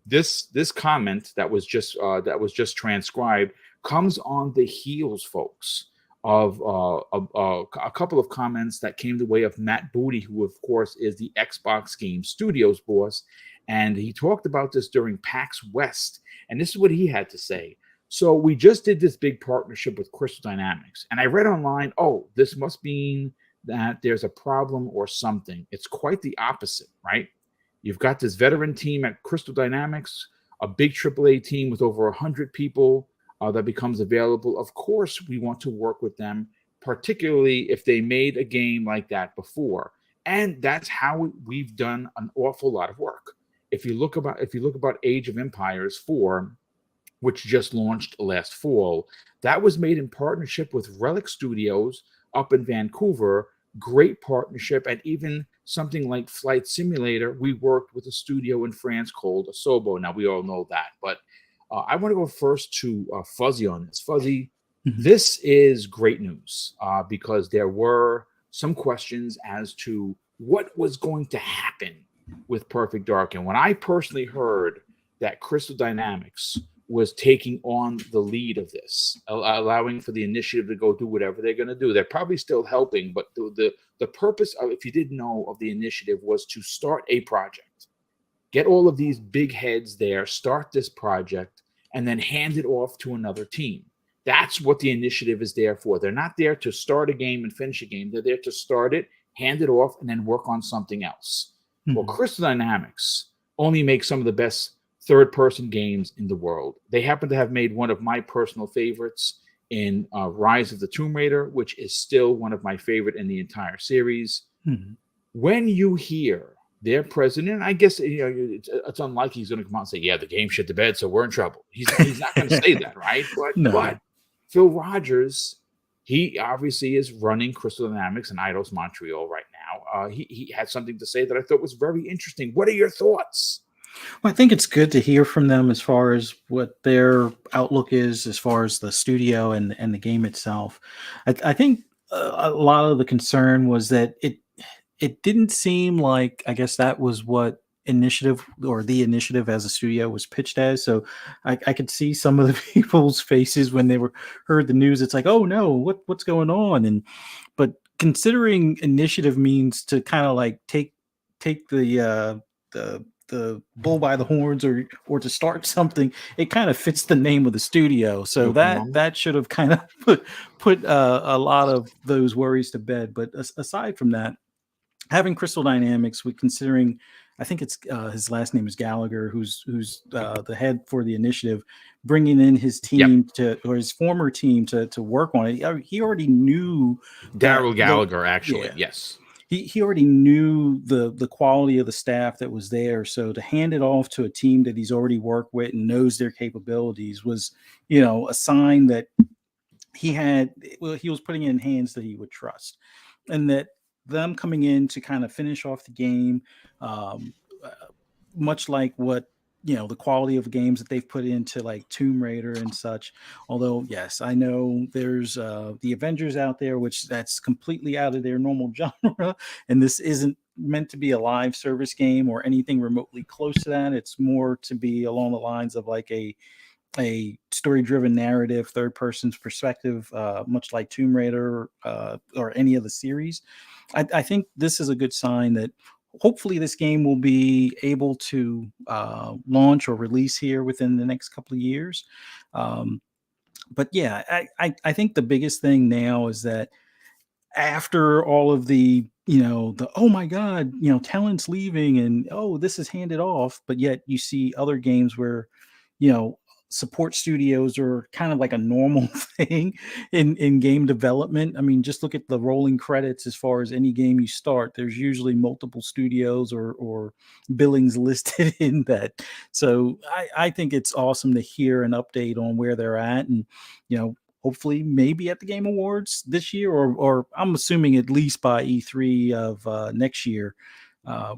this comment that was just transcribed comes on the heels, folks, of a couple of comments that came the way of Matt Booty, who of course is the Xbox Game Studios boss, and he talked about this during PAX West, and this is what he had to say. So we just did this big partnership with Crystal Dynamics, and I read online, oh, this must mean that there's a problem or something. It's quite the opposite, right? You've got this veteran team at Crystal Dynamics, a big AAA team with over 100 people that becomes available. Of course, we want to work with them, particularly if they made a game like that before. And that's how we've done an awful lot of work. If you look about Age of Empires 4, which just launched last fall, that was made in partnership with Relic Studios up in Vancouver. Great partnership. And even something like Flight Simulator, we worked with a studio in France called Asobo. Now, we all know that, but I want to go first to Fuzzy on this. Fuzzy, this is great news because there were some questions as to what was going to happen with Perfect Dark. And when I personally heard that Crystal Dynamics was taking on the lead of this, allowing for the initiative to go do whatever they're going to do, they're probably still helping, but the purpose of, if you didn't know, of the initiative was to start a project. Get all of these big heads there, start this project, and then hand it off to another team. That's what the initiative is there for. They're not there to start a game and finish a game. They're there to start it, hand it off, and then work on something else. Well, Crystal Dynamics only makes some of the best third-person games in the world. They happen to have made one of my personal favorites in Rise of the Tomb Raider, which is still one of my favorite in the entire series. When you hear their president, I guess it's unlikely he's going to come out and say, yeah, the game shit to bed, so we're in trouble. He's not going to say that, right? But Phil Rogers, he obviously is running Crystal Dynamics and Eidos Montreal right now. He had something to say that I thought was very interesting. What are your thoughts? Well, I think it's good to hear from them as far as what their outlook is, as far as the studio and the game itself. I think a lot of the concern was that it didn't seem like, I guess that was what Initiative or the Initiative as a studio was pitched as. So I could see some of the people's faces when they heard the news. It's like, oh no, what's going on? But considering Initiative means to kind of like take the bull by the horns or to start something, it kind of fits the name of the studio. So that should have kind of put a lot of those worries to bed. But aside from that, having Crystal Dynamics, considering I think it's his last name is Gallagher, who's the head for the initiative, bringing in his team or his former team to work on it. He already knew Daryl Gallagher, actually, yeah. yes. He already knew the quality of the staff that was there. So to hand it off to a team that he's already worked with and knows their capabilities was, a sign that he was putting it in hands that he would trust, and that them coming in to kind of finish off the game, much like what the quality of games that they've put into like Tomb Raider and such. Although, yes, I know there's the Avengers out there, which that's completely out of their normal genre, and this isn't meant to be a live service game or anything remotely close to that. It's more to be along the lines of like a story-driven narrative, third person's perspective, much like Tomb Raider or any of the series. I think this is a good sign that hopefully this game will be able to launch or release here within the next couple of years. But yeah, I think the biggest thing now is that after all of the oh my god, talent's leaving and oh this is handed off, but yet you see other games where support studios are kind of like a normal thing in game development. I mean, just look at the rolling credits. As far as any game you start, there's usually multiple studios or billings listed in that. So I think it's awesome to hear an update on where they're at, and hopefully maybe at the Game Awards this year, or I'm assuming at least by E3 of next year.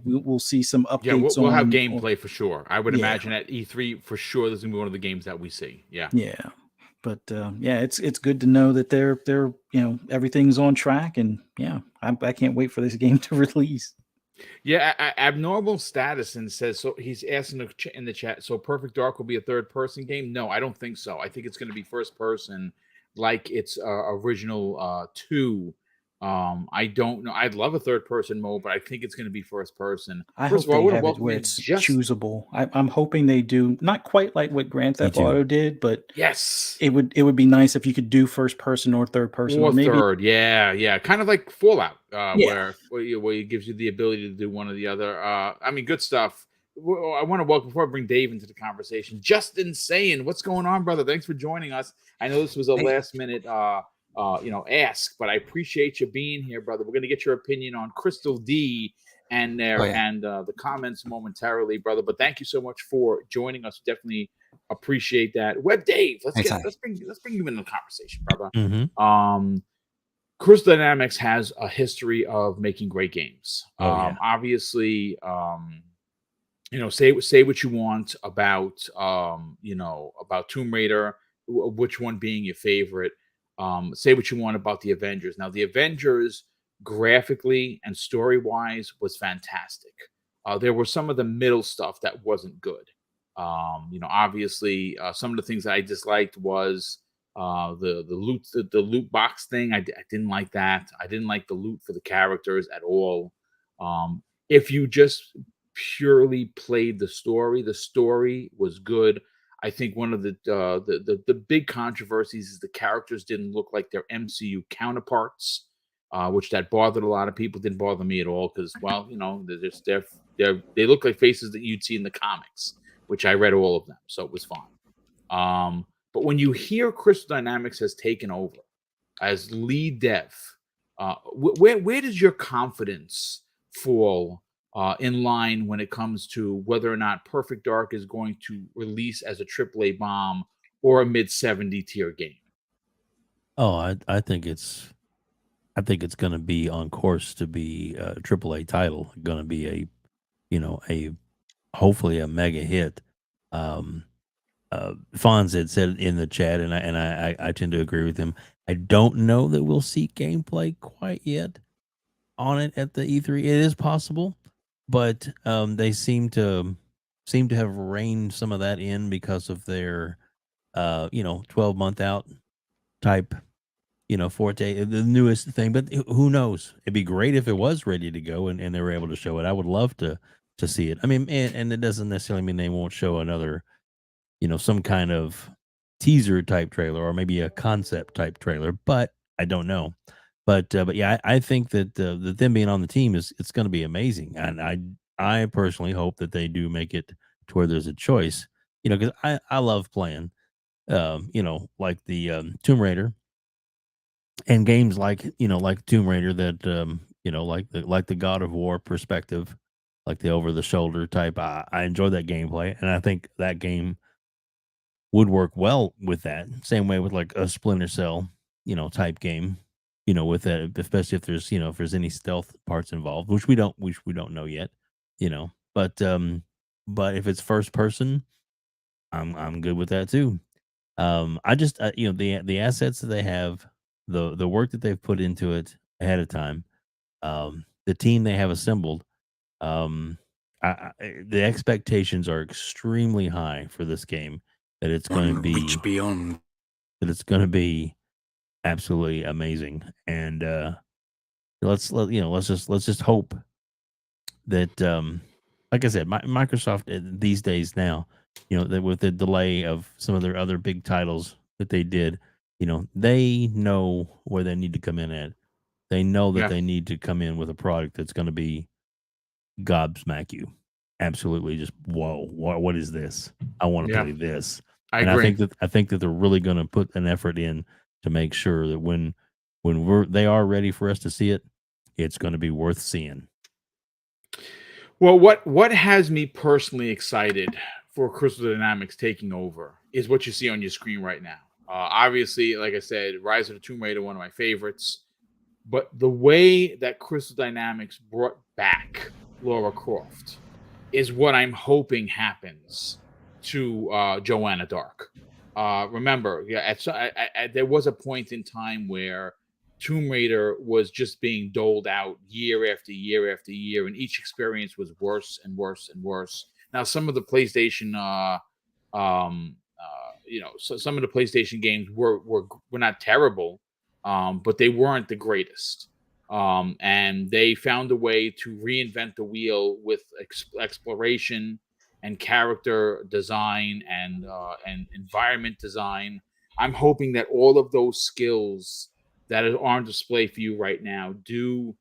We'll see some updates. Yeah, we'll have gameplay for sure. I would imagine at E3 for sure. This is gonna be one of the games that we see. Yeah. But it's good to know that they're everything's on track, and I can't wait for this game to release. Yeah, Abnormal Status and says so. He's asking in the chat. So Perfect Dark will be a third-person game? No, I don't think so. I think it's going to be first-person, like its original 2. I don't know. I'd love a third-person mode, but I think it's going to be first-person. I hope they have it where it's choosable. I'm hoping they do not quite like what Grand Theft Auto did, but yes, it would be nice if you could do first-person or third-person, or maybe third. Yeah, kind of like Fallout, where it gives you the ability to do one or the other. I mean, good stuff. I want to welcome, before I bring Dave into the conversation, Justin saying, what's going on, brother? Thanks for joining us. I know this was a last-minute ask, but I appreciate you being here, brother. We're going to get your opinion on Crystal D and the comments momentarily, brother. But thank you so much for joining us. Definitely appreciate that. Web Dave, let's bring you into the conversation, brother. Mm-hmm. Crystal Dynamics has a history of making great games. Obviously, say what you want about about Tomb Raider, which one being your favorite. Say what you want about the Avengers. Now, the Avengers, graphically and story-wise, was fantastic. There were some of the middle stuff that wasn't good. Obviously, some of the things that I disliked was the loot box thing. I didn't like that. I didn't like the loot for the characters at all. If you just purely played the story was good. I think one of the big controversies is the characters didn't look like their MCU counterparts, which that bothered a lot of people. Didn't bother me at all because, they look like faces that you'd see in the comics, which I read all of them, so it was fine. But when you hear Crystal Dynamics has taken over as lead dev, where does your confidence fall in line when it comes to whether or not Perfect Dark is going to release as a AAA bomb or a mid-70 tier game? Oh, I think it's going to be on course to be a AAA title. Going to be a hopefully a mega hit. Fonz had said in the chat, and I tend to agree with him. I don't know that we'll see gameplay quite yet on it at the E3. It is possible, but they seem to have reined some of that in because of their 12-month out type forte, the newest thing. But who knows? It'd be great if it was ready to go and they were able to show it. I would love to see it. I mean, and it doesn't necessarily mean they won't show another some kind of teaser type trailer or maybe a concept type trailer, but I don't know. But yeah, I think that them being on the team it's going to be amazing, and I personally hope that they do make it to where there's a choice, because I love playing, like the Tomb Raider and games like Tomb Raider that, like the God of War perspective, like the over the shoulder type. I enjoy that gameplay, and I think that game would work well with that. Same way with like a Splinter Cell, type game, with that, especially if there's any stealth parts involved, which we don't know yet, you know. But if it's first person, I'm good with that too. I just the assets that they have, the work that they've put into it ahead of time, the team they have assembled, um, the expectations are extremely high for this game. That it's going to be Reach beyond. that it's going to be absolutely amazing, and let's just hope that, like I said, Microsoft, these days now, that with the delay of some of their other big titles that they did, they know where they need to come in at. They know that Yeah. they need to come in with a product that's going to be gobsmack you. Absolutely, just whoa! What is this? I want to Yeah. play this. I And agree. I think that they're really going to put an effort in to make sure that when they are ready for us to see it, it's going to be worth seeing. Well, what has me personally excited for Crystal Dynamics taking over is what you see on your screen right now. Obviously, like I said, Rise of the Tomb Raider, one of my favorites. But the way that Crystal Dynamics brought back Lara Croft is what I'm hoping happens to Joanna Dark. Remember, yeah, there was a point in time where Tomb Raider was just being doled out year after year after year, and each experience was worse and worse and worse. Now, some of the PlayStation, so some of the PlayStation games were not terrible, but they weren't the greatest. And they found a way to reinvent the wheel with exploration and character design and environment design. I'm hoping that all of those skills that are on display for you right now do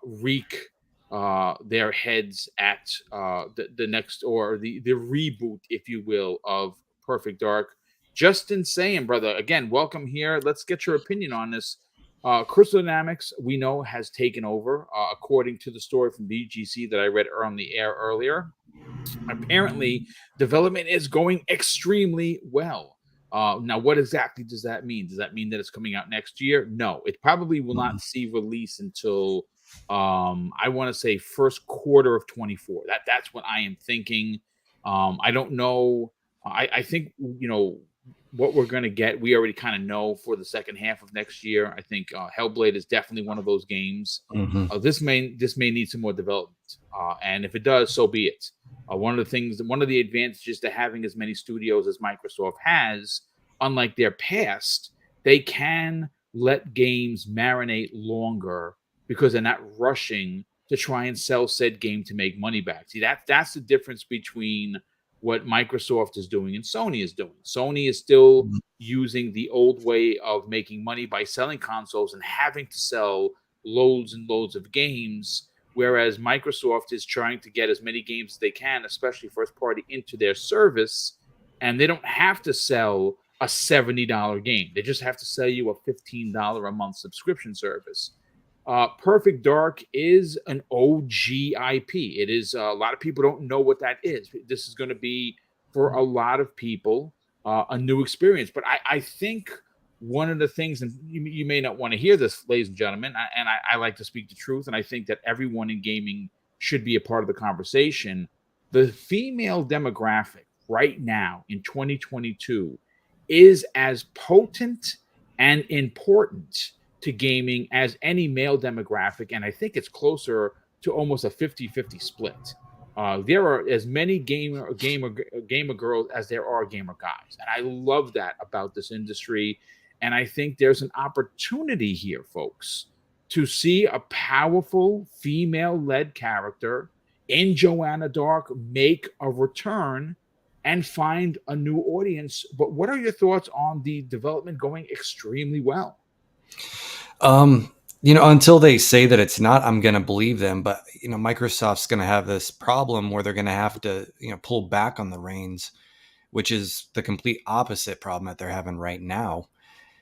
wreak their heads at the next, or the reboot, if you will, of Perfect Dark. Justin saying, brother, again, welcome here. Let's get your opinion on this. Crystal Dynamics, we know, has taken over, according to the story from BGC that I read on the air earlier. Apparently, development is going extremely well. Now, what exactly does that mean? Does that mean that it's coming out next year? No, it probably will not see release until I want to say first quarter of 24. That's what I am thinking. I don't know. I think what we're going to get. We already kind of know for the second half of next year. I think Hellblade is definitely one of those games. This may need some more development, and if it does, so be it. One of the advantages to having as many studios as Microsoft has, unlike their past, they can let games marinate longer because they're not rushing to try and sell said game to make money back. See, that's the difference between what Microsoft is doing and Sony is doing. Sony is still using the old way of making money by selling consoles and having to sell loads and loads of games, whereas Microsoft is trying to get as many games as they can, especially first party, into their service, and they don't have to sell a $70 game. They just have to sell you a $15 a month subscription service. Perfect Dark is an OG IP. It is, a lot of people don't know what that is. This is going to be, for a lot of people, a new experience. But I think one of the things, and you may not want to hear this, ladies and gentlemen, I like to speak the truth, and I think that everyone in gaming should be a part of the conversation. The female demographic right now in 2022 is as potent and important to gaming as any male demographic, and I think it's closer to almost a 50-50 split. There are as many gamer girls as there are gamer guys, and I love that about this industry. And I think there's an opportunity here, folks, to see a powerful female-led character in Joanna Dark make a return and find a new audience. But what are your thoughts on the development going extremely well? until they say that it's not, I'm going to believe them. But, Microsoft's going to have this problem where they're going to have to, pull back on the reins, which is the complete opposite problem that they're having right now.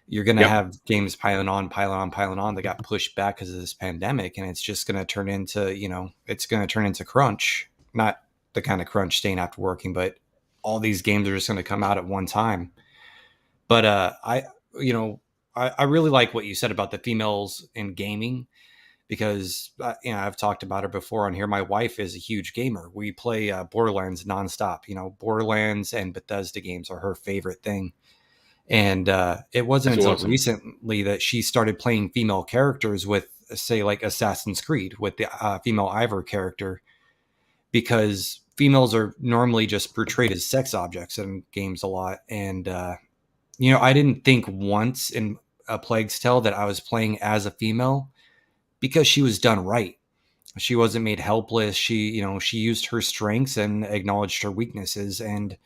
You're going to have games piling on that got pushed back because of this pandemic. And it's just going to turn into crunch, not the kind of crunch staying after working, but all these games are just going to come out at one time. But I really like what you said about the females in gaming, because I've talked about her before on here. My wife is a huge gamer. We play Borderlands nonstop. Borderlands and Bethesda games are her favorite thing. And it wasn't until recently that she started playing female characters with, say, like Assassin's Creed with the female Ivor character, because females are normally just portrayed as sex objects in games a lot. And I didn't think once in A Plague's Tale that I was playing as a female, because she was done right. She wasn't made helpless. She used her strengths and acknowledged her weaknesses. And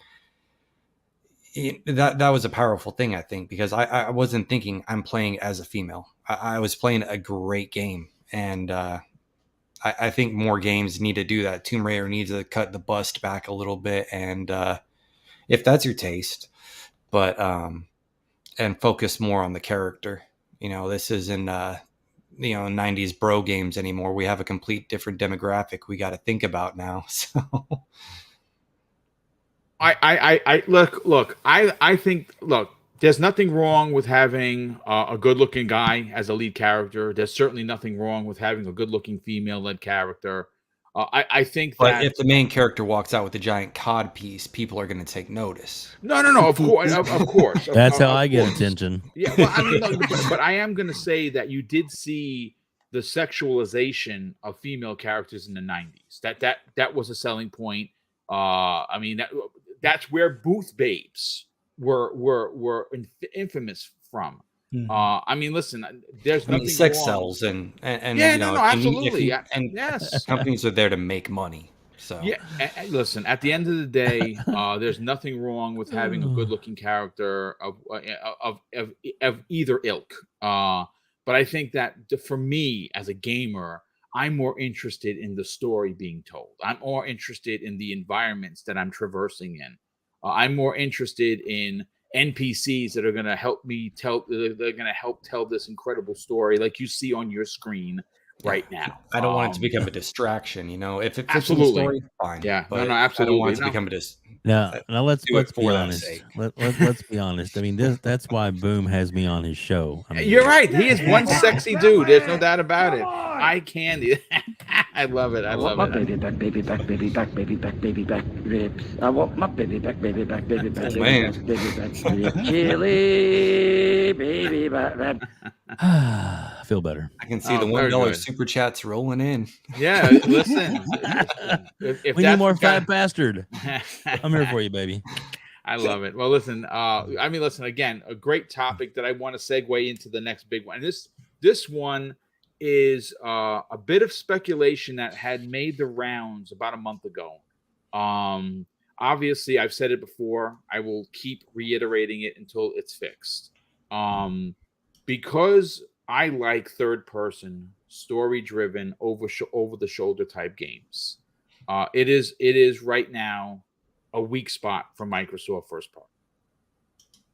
that was a powerful thing, I think, because I wasn't thinking I'm playing as a female. I was playing a great game. And I think more games need to do that. Tomb Raider needs to cut the bust back a little bit. And if that's your taste, but and focus more on the character. This isn't 90s bro games anymore. We have a complete different demographic we got to think about now. So I think there's nothing wrong with having a good-looking guy as a lead character. There's certainly nothing wrong with having a good-looking female-led character. I think that, but if the main character walks out with a giant cod piece, people are going to take notice. No, of course. That's how I get attention. Yeah, well, I mean, but I am going to say that you did see the sexualization of female characters in the 90s. That was a selling point. I mean, that's where booth babes were infamous from. Mhm. I mean, listen, there's nothing sex wrong. sells and absolutely. Yes, companies are there to make money. So listen, at the end of the day, there's nothing wrong with having a good-looking character of either ilk. But I think that for me as a gamer, I'm more interested in the story being told. I'm more interested in the environments that I'm traversing in. I'm more interested in NPCs that are going to help me tell. They're going to help tell this incredible story, like you see on your screen right now. I don't want it to become a distraction. If it fits absolutely. in the story, fine. Yeah, but absolutely. I don't want it to become a Now let's be honest. sake. Let's be honest. I mean, that's why Boom has me on his show. I mean, You're right. He is one sexy dude. There's no doubt about it. Eye candy. I love it. I love my it. baby back, baby back, baby back, baby back, baby back ribs. I want my baby back, baby back, baby back, baby man. back, baby back ribs. Chili, baby back. I feel better. I can see Oh, the very $1 good. super chats rolling in. Yeah, listen. If We need that's more the guy- fat bastard. I'm here for you, baby. I love it. Well, listen. Listen again. A great topic that I want to segue into the next big one. And this one is a bit of speculation that had made the rounds about a month ago. Obviously, I've said it before. I will keep reiterating it until it's fixed. Because I like third-person, story-driven, over-the-shoulder type games. It is right now a weak spot for Microsoft first party.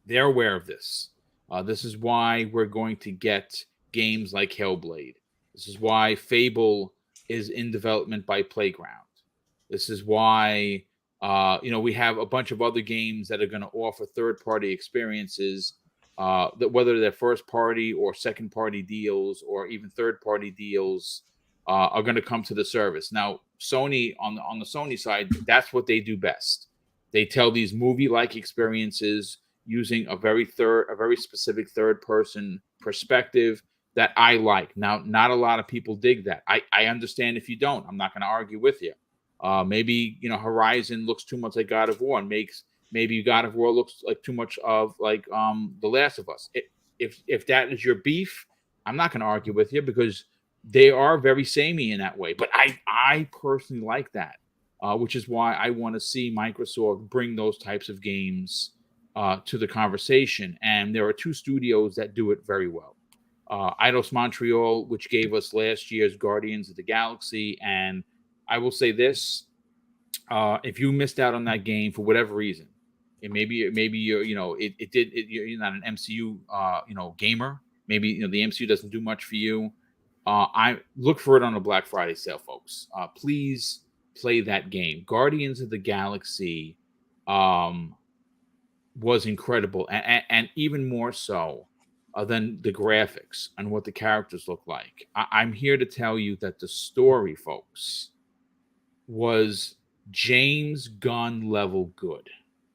They're aware of this. This is why we're going to get games like Hellblade. This is why Fable is in development by Playground. This is why we have a bunch of other games that are going to offer third-party experiences, that whether they're first-party or second-party deals or even third-party deals, are going to come to the service. Now, Sony on the Sony side, that's what they do best. They tell these movie-like experiences using a very specific third-person perspective that I like. Now, not a lot of people dig that. I understand if you don't. I'm not going to argue with you. Maybe Horizon looks too much like God of War and maybe God of War looks like too much of like The Last of Us. If that is your beef, I'm not going to argue with you because they are very samey in that way. But I personally like that, which is why I want to see Microsoft bring those types of games to the conversation. And there are two studios that do it very well. Eidos Montreal, which gave us last year's Guardians of the Galaxy. And I will say this, if you missed out on that game for whatever reason, and maybe you're, you're not an MCU, gamer. Maybe, the MCU doesn't do much for you. I look for it on a Black Friday sale, folks. Please play that game. Guardians of the Galaxy was incredible, and even more so than the graphics and what the characters look like. I'm here to tell you that the story, folks, was James Gunn level good.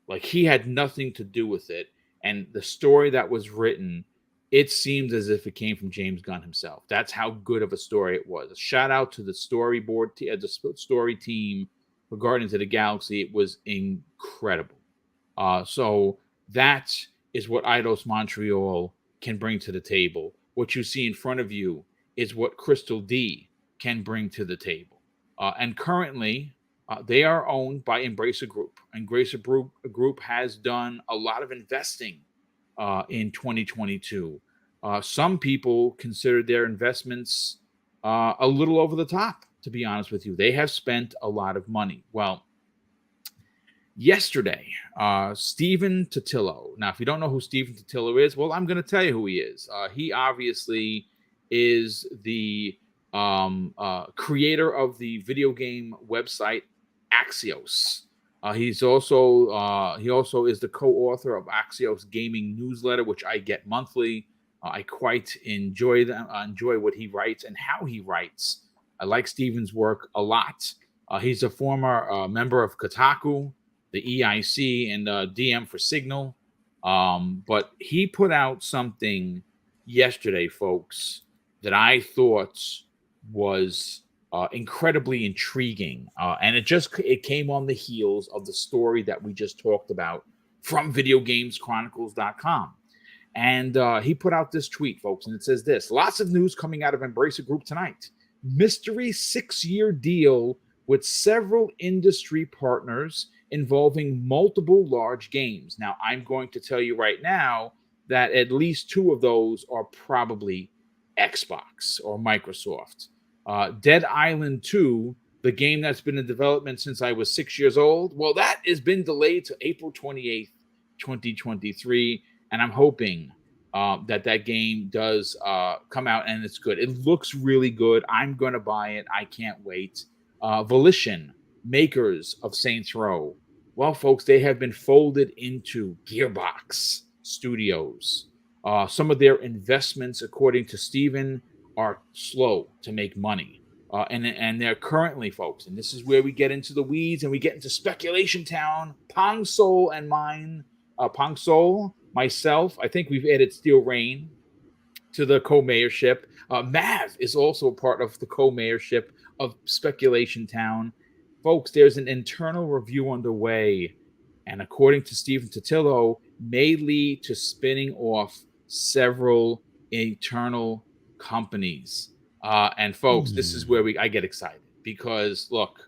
Like, he had nothing to do with it, and the story that was written, it seems as if it came from James Gunn himself. That's how good of a story it was. A shout out to the storyboard, the story team for Guardians of the Galaxy. It was incredible. So that is what Eidos Montreal can bring to the table. What you see in front of you is what Crystal D can bring to the table. And currently, they are owned by Embracer Group. Embracer Group has done a lot of investing in 2022. Some people consider their investments a little over the top, to be honest with you. They have spent a lot of money. Well, yesterday, Stephen Totilo. Now, if you don't know who Stephen Totilo is, well, I'm going to tell you who he is. He obviously is the creator of the video game website Axios. He also is the co-author of Axios Gaming Newsletter, which I get monthly. I quite enjoy them. I enjoy what he writes and how he writes. I like Stephen's work a lot. He's a former member of Kotaku, the EIC, and DM for Signal. But he put out something yesterday, folks, that I thought was incredibly intriguing. And it came on the heels of the story that we just talked about from videogameschronicles.com. And he put out this tweet, folks, and it says this: lots of news coming out of Embracer Group tonight. Mystery 6-year deal with several industry partners involving multiple large games. Now, I'm going to tell you right now that at least 2 of those are probably Xbox or Microsoft. Dead Island 2, the game that's been in development since I was 6 years old, well, that has been delayed to April 28th, 2023. And I'm hoping that game does come out and it's good. It looks really good. I'm going to buy it. I can't wait. Volition, makers of Saints Row. Well, folks, they have been folded into Gearbox Studios. Some of their investments, according to Steven, are slow to make money. And they're currently, folks, and this is where we get into the weeds and we get into speculation town. Pong Soul and mine, Pong Soul, myself, I think we've added Steel Rain to the co-mayorship. Mav is also a part of the co-mayorship of Speculation Town. Folks, there's an internal review underway, and according to Stephen Totilo, may lead to spinning off several internal companies. And folks, this is where I get excited because, look,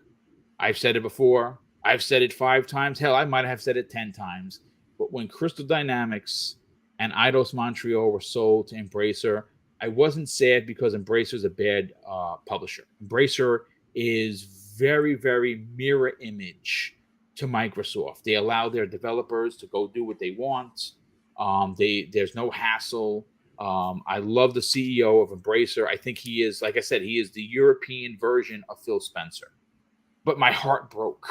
I've said it before. I've said it 5 times. Hell, I might have said it 10 times. But when Crystal Dynamics and Eidos Montreal were sold to Embracer, I wasn't sad because Embracer is a bad publisher. Embracer is very, very mirror image to Microsoft. They allow their developers to go do what they want. There's no hassle. I love the CEO of Embracer. I think he is, like I said, he is the European version of Phil Spencer. But my heart broke.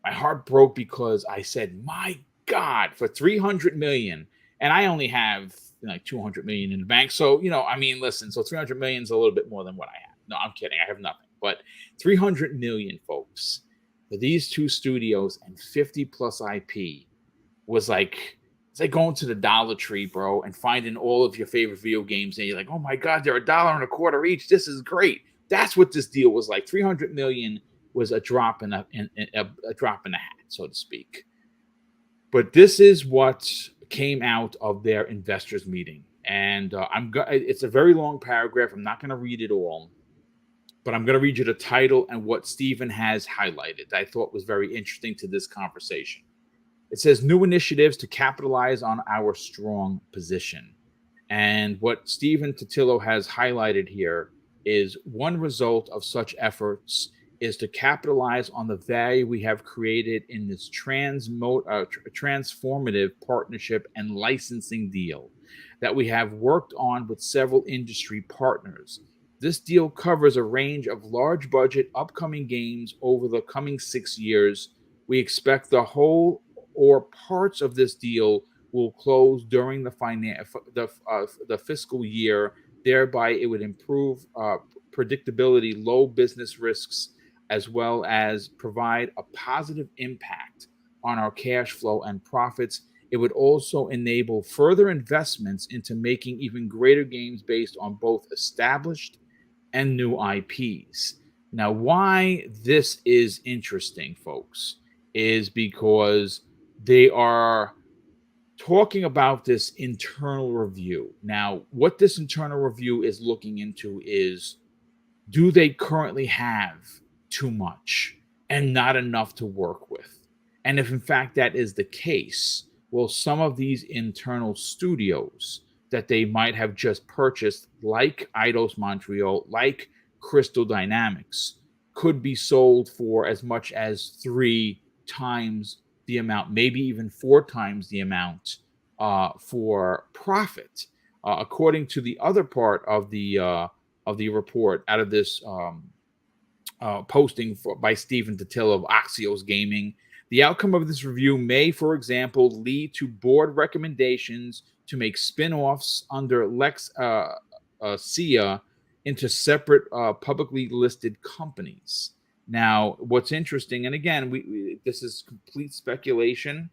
My heart broke because I said, my God, for $300 million, and I only have like $200 million in the bank. So, listen, so $300 million is a little bit more than what I have. No, I'm kidding. I have nothing. But $300 million, folks, for these 2 studios and 50 plus IP was like, it's like going to the Dollar Tree, bro, and finding all of your favorite video games, and you're like, oh my God, they're $1.25 each. This is great. That's what this deal was like. $300 million was a drop in a hat, so to speak. But this is what came out of their investors meeting, and it's a very long paragraph. I'm not going to read it all, but I'm going to read you the title and what Stephen has highlighted that I thought was very interesting to this conversation. It says, new initiatives to capitalize on our strong position. And what Stephen Totillo has highlighted here is one result of such efforts is to capitalize on the value we have created in this transformative partnership and licensing deal that we have worked on with several industry partners. This deal covers a range of large budget upcoming games over the coming 6 years. We expect the whole or parts of this deal will close during the fiscal year. Thereby, it would improve predictability, low business risks, as well as provide a positive impact on our cash flow and profits. It would also enable further investments into making even greater games based on both established and new IPs. Now, why this is interesting, folks, is because they are talking about this internal review. Now, what this internal review is looking into is, do they currently have too much and not enough to work with? And if in fact that is the case, well, some of these internal studios that they might have just purchased, like Eidos Montreal, like Crystal Dynamics, could be sold for as much as 3 times the amount, maybe even 4 times the amount for profit. According to the other part of the report out of this posting by Stephen Totillo of Axios Gaming, the outcome of this review may, for example, lead to board recommendations to make spin-offs under Lex SIA into separate publicly listed companies. Now, what's interesting, and again, this is complete speculation.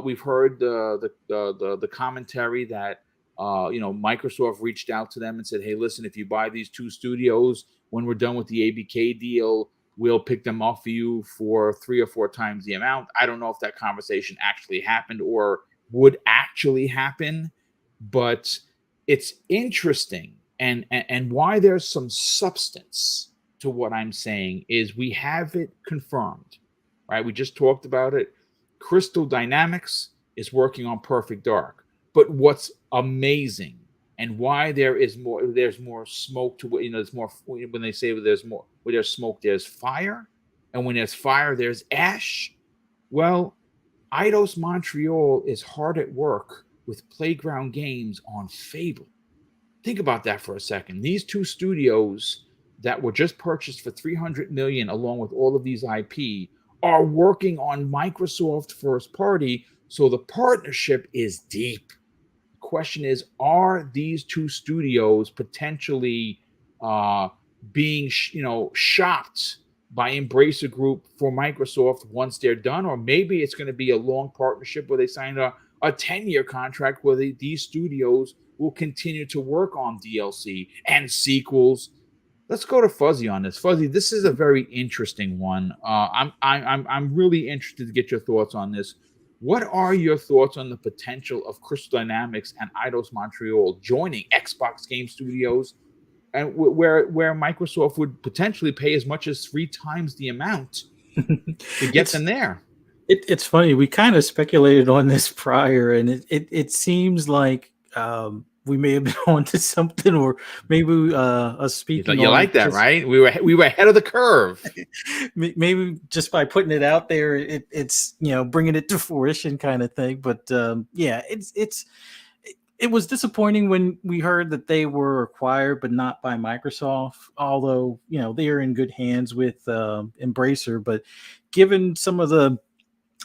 We've heard the commentary that Microsoft reached out to them and said, "Hey, listen, if you buy these 2 studios, when we're done with the ABK deal, we'll pick them off for you for 3 or 4 times the amount." I don't know if that conversation actually happened or would actually happen, but it's interesting, and why there's some substance to what I'm saying is we have it confirmed, right? We just talked about it. Crystal Dynamics is working on Perfect Dark, but what's amazing and why there's more smoke to it, there's more, when they say there's more, where there's smoke, there's fire, and when there's fire, there's ash. Well, Eidos Montreal is hard at work with Playground Games on Fable. Think about that for a second. These 2 studios that were just purchased for $300 million, along with all of these IP, are working on Microsoft first party, so the partnership is deep. The question is, are these 2 studios potentially being shopped by Embracer Group for Microsoft once they're done? Or maybe it's going to be a long partnership where they sign a 10-year contract where these studios will continue to work on DLC and sequels. Let's go to Fuzzy on this. Fuzzy, this is a very interesting one. I'm really interested to get your thoughts on this. What are your thoughts on the potential of Crystal Dynamics and Eidos Montreal joining Xbox Game Studios, and where Microsoft would potentially pay as much as 3 times the amount to get them there? It's funny. We kind of speculated on this prior, and it seems like we may have been onto something, or maybe us speaking. You like that, right? We were ahead of the curve. Maybe just by putting it out there, it's bringing it to fruition, kind of thing. But yeah, it was disappointing when we heard that they were acquired, but not by Microsoft. Although they are in good hands with Embracer, but given some of the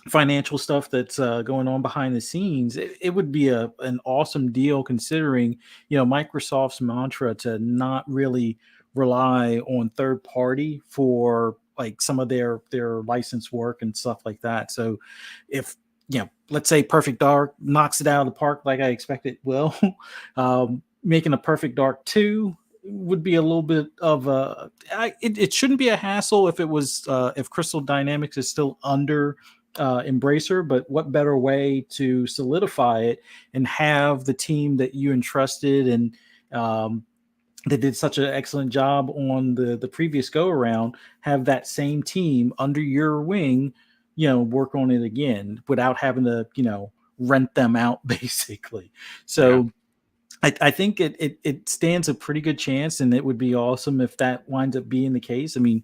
financial stuff that's going on behind the scenes, it would be an awesome deal, considering Microsoft's mantra to not really rely on third party for like some of their license work and stuff like that. So if let's say Perfect Dark knocks it out of the park like I expect it will, making a Perfect Dark 2 would be a little bit of it shouldn't be a hassle if it was if Crystal Dynamics is still under Embracer, but what better way to solidify it and have the team that you entrusted and that did such an excellent job on the previous go around, have that same team under your wing, work on it again without having to rent them out, basically. So I think it stands a pretty good chance, and it would be awesome if that winds up being the case. I mean,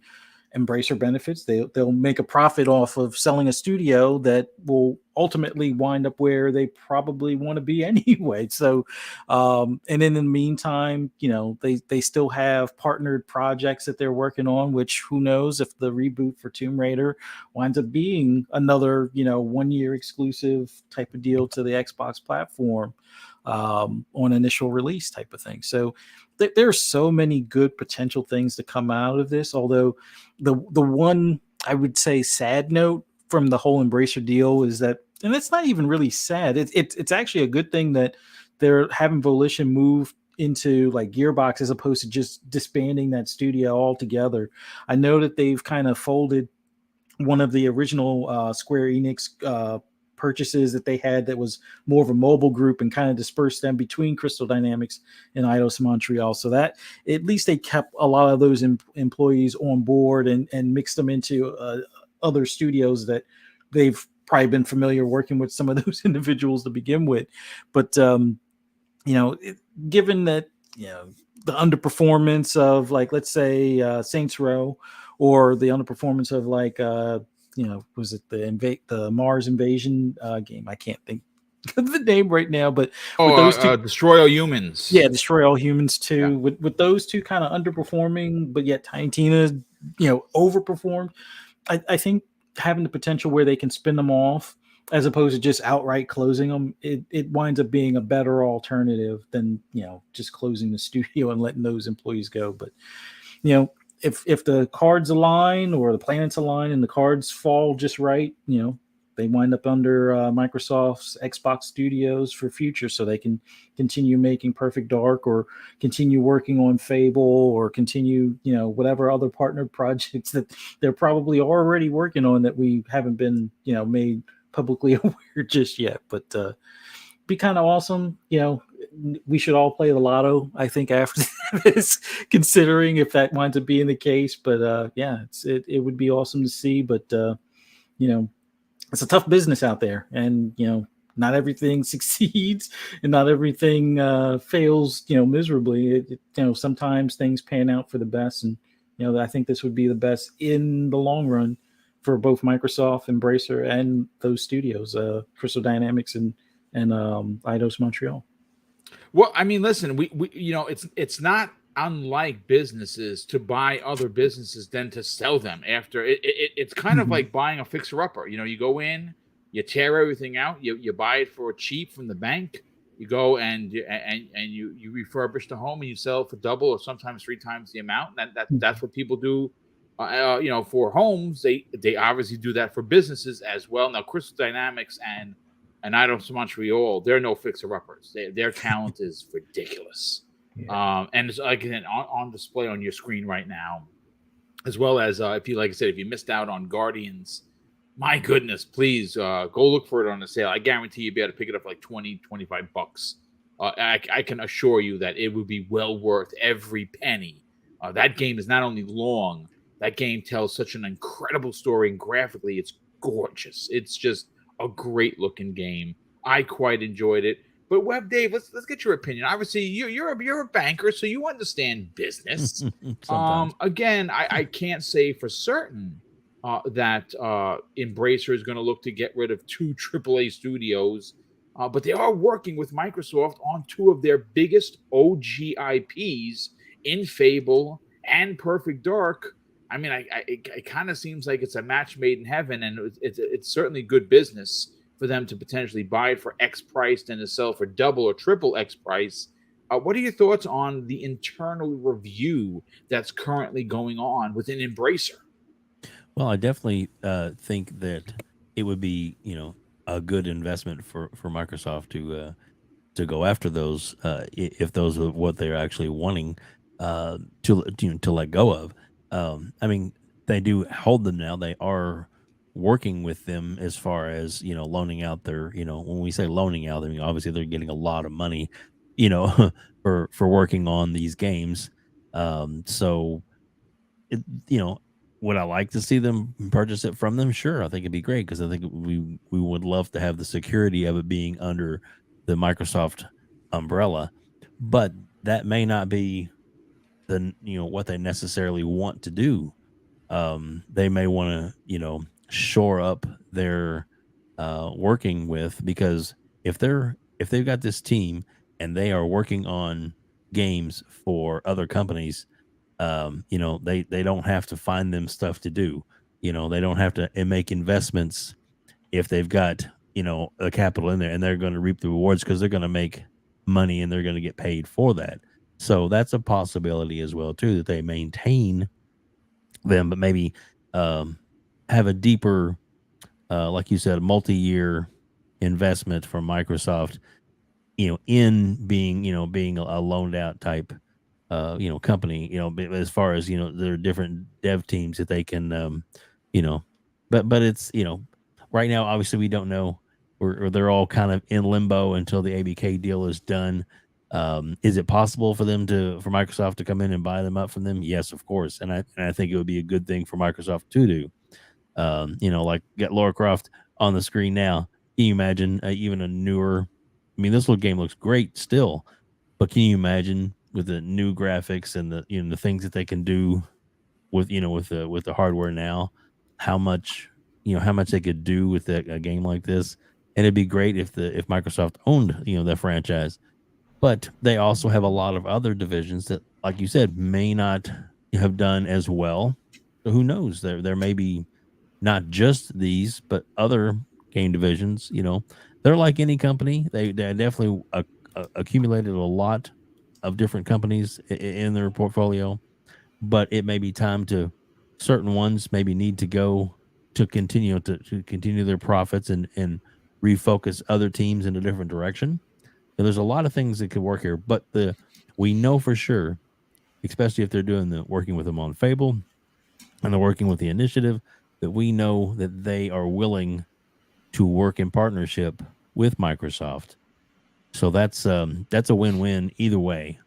Embracer benefits. They'll make a profit off of selling a studio that will ultimately wind up where they probably want to be anyway. So, and in the meantime, they still have partnered projects that they're working on. Which who knows if the reboot for Tomb Raider winds up being another 1 year exclusive type of deal to the Xbox platform on initial release type of thing. So there are so many good potential things to come out of this. Although the one I would say sad note from the whole Embracer deal is that, and it's not even really sad. It's actually a good thing that they're having Volition move into like Gearbox as opposed to just disbanding that studio altogether. I know that they've kind of folded one of the original Square Enix purchases that they had that was more of a mobile group and kind of dispersed them between Crystal Dynamics and Eidos Montreal. So that at least they kept a lot of those employees on board and mixed them into other studios that they've probably been familiar working with some of those individuals to begin with. But, given that, the underperformance of like, let's say Saints Row, or the underperformance of like, was it the Mars Invasion game? I can't think of the name right now, but with those two, Destroy All Humans. Yeah, Destroy All Humans too. Yeah. With those two kind of underperforming, but yet Tiny Tina, overperformed. I think having the potential where they can spin them off as opposed to just outright closing them, it winds up being a better alternative than just closing the studio and letting those employees go. But if the cards align or the planets align and the cards fall just right, they wind up under Microsoft's Xbox Studios for future, so they can continue making Perfect Dark or continue working on Fable or continue, whatever other partner projects that they're probably already working on that we haven't been, made publicly aware just yet. But be kind of awesome. We should all play the lotto, I think, after this, considering if that winds up being the case. But it would be awesome to see. But it's a tough business out there, and not everything succeeds, and not everything fails, miserably. Sometimes things pan out for the best, and I think this would be the best in the long run for both Microsoft, Embracer, and those studios, Crystal Dynamics and Eidos Montreal. Well, I mean, listen, we it's not unlike businesses to buy other businesses than to sell them after. It's kind of like buying a fixer-upper. You go in, you tear everything out, you buy it for cheap from the bank. You go and you refurbish the home and you sell it for double or sometimes 3 times the amount. That's what people do. For homes, they obviously do that for businesses as well. Now, Crystal Dynamics and Eidos Montreal, they're no fixer-uppers. Their talent is ridiculous. Yeah. And it's again on display on your screen right now, as well as if you missed out on Guardians, my goodness, please go look for it on the sale. I guarantee you'll be able to pick it up like $20-$25. I can assure you that it would be well worth every penny. That game is not only long, that game tells such an incredible story, and graphically it's gorgeous. It's just a great looking game. I quite enjoyed it. But Web Dave, let's get your opinion. Obviously, you're a banker, so you understand business. Again, I can't say for certain that Embracer is going to look to get rid of 2 AAA studios, but they are working with Microsoft on 2 of their biggest OG IPs in Fable and Perfect Dark. I mean, it kind of seems like it's a match made in heaven, and it's certainly good business for them to potentially buy it for X price and to sell for double or triple X price. What are your thoughts on the internal review that's currently going on within Embracer? Well, I definitely think that it would be, a good investment for Microsoft to go after those if those are what they're actually wanting to let go of. I mean, they do hold them now. They are working with them as far as, loaning out their, when we say loaning out, I mean, obviously they're getting a lot of money, for working on these games. So, would I like to see them purchase it from them? Sure. I think it'd be great, because I think we would love to have the security of it being under the Microsoft umbrella. but that may not be what they necessarily want to do. They may want to shore up their working with, because if they've got this team and they are working on games for other companies, they don't have to find them stuff to do. They don't have to make investments if they've got a capital in there, and they're going to reap the rewards because they're going to make money and they're going to get paid for that. So that's a possibility as well too, that they maintain them, but maybe have a deeper, like you said, multi-year investment from Microsoft, in being a loaned out type, company, as far as, there are different dev teams that they can, but it's, right now, obviously we don't know, or they're all kind of in limbo until the ABK deal is done. Is it possible for Microsoft to come in and buy them up from them? Yes, of course. And I think it would be a good thing for Microsoft to do. Like get Lara Croft on the screen now. Can you imagine even a newer? I mean, this little game looks great still, but can you imagine with the new graphics and the things that they can do with the hardware now, how much they could do with a game like this? And it'd be great if Microsoft owned the franchise. But they also have a lot of other divisions that, like you said, may not have done as well. So who knows? There may be not just these, but other game divisions. They're like any company. They definitely accumulated a lot of different companies in their portfolio. But it may be time to certain ones maybe need to go to continue their profits and refocus other teams in a different direction. And there's a lot of things that could work here, but we know for sure, especially if they're working with them on Fable and they're working with the initiative, that we know that they are willing to work in partnership with Microsoft. So that's a win-win either way.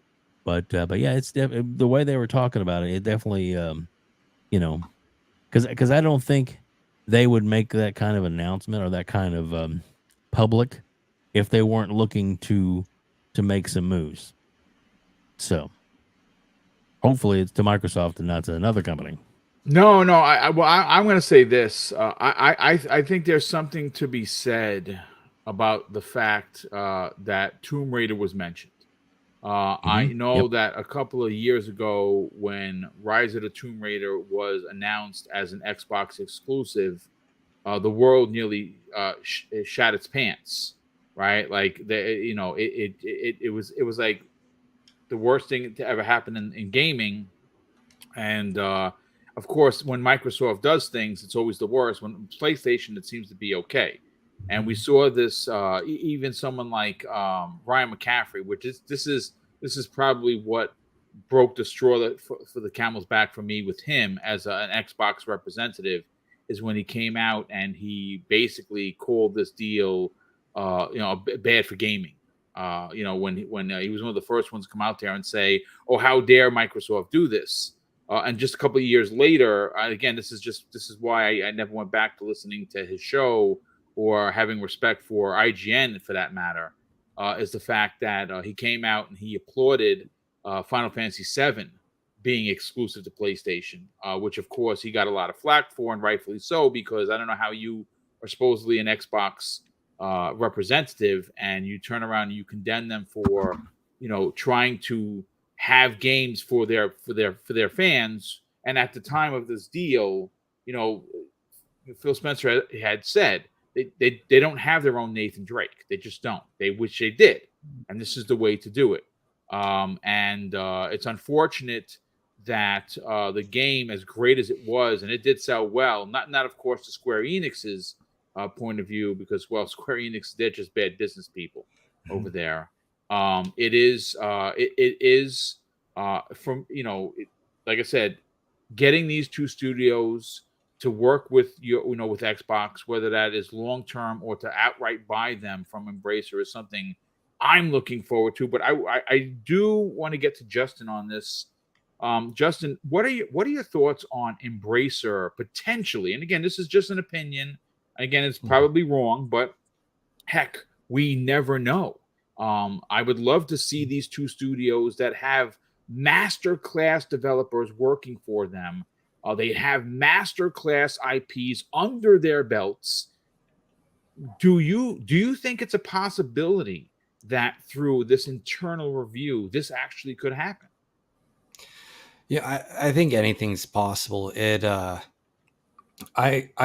But yeah, it's the way they were talking about it. It definitely, because I don't think they would make that kind of announcement or that kind of public if they weren't looking to make some moves. So hopefully it's to Microsoft and not to another company. No. I'm going to say this. I think there's something to be said about the fact that Tomb Raider was mentioned. I know that a couple of years ago, when Rise of the Tomb Raider was announced as an Xbox exclusive, the world nearly shat its pants. Right, like it was like the worst thing to ever happen in gaming, and of course, when Microsoft does things, it's always the worst. When PlayStation, it seems to be okay, and we saw this even someone like Ryan McCaffrey, which is this is probably what broke the straw that for the camel's back for me with him as an Xbox representative, is when he came out and he basically called this deal bad for gaming. When he was one of the first ones to come out there and say, "Oh, how dare Microsoft do this?" And just a couple of years later, again, this is why I never went back to listening to his show or having respect for IGN for that matter, is the fact that he came out and he applauded Final Fantasy VII being exclusive to PlayStation, which of course he got a lot of flack for, and rightfully so, because I don't know how you are supposedly an Xbox representative and you turn around and you condemn them for trying to have games for their fans. And at the time of this deal, Phil Spencer had said they don't have their own Nathan Drake. They just don't. They wish they did, and this is the way to do it. And it's unfortunate that the game, as great as it was, and it did sell well, not of course to Square Enix's point of view, because Square Enix, they're just bad business people over there. It is from like I said, getting these two studios to work with with Xbox, whether that is long term or to outright buy them from Embracer, is something I'm looking forward to. But I do want to get to Justin on this. Justin, what are your thoughts on Embracer potentially? And again, this is just an opinion. Again, it's probably wrong, but heck, we never know. I would love to see these two studios that have master class developers working for them. They have master class IPs under their belts. Do you think it's a possibility that through this internal review, this actually could happen? Yeah, I think anything's possible. I've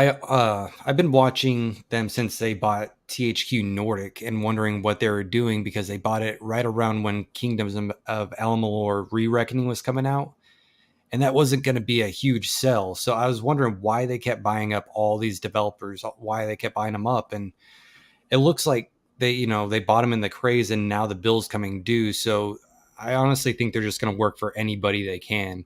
been watching them since they bought THQ Nordic and wondering what they were doing, because they bought it right around when Kingdoms of Amalur Re-Reckoning was coming out, and that wasn't going to be a huge sell. So I was wondering why they kept buying up all these developers, why they kept buying them up, and it looks like they bought them in the craze, and now the bill's coming due. So I honestly think they're just going to work for anybody they can.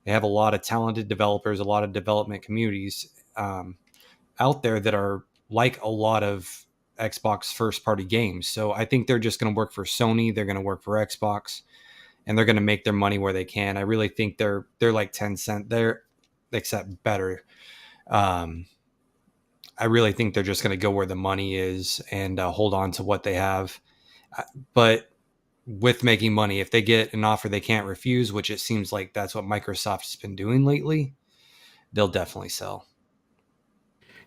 They have a lot of talented developers, a lot of development communities out there that are like a lot of Xbox first party games. So I think they're just going to work for Sony. They're going to work for Xbox, and they're going to make their money where they can. I really think they're like Tencent. They're except better. I really think they're just going to go where the money is and hold on to what they have. But with making money, if they get an offer they can't refuse, which it seems like that's what Microsoft has been doing lately, they'll definitely sell.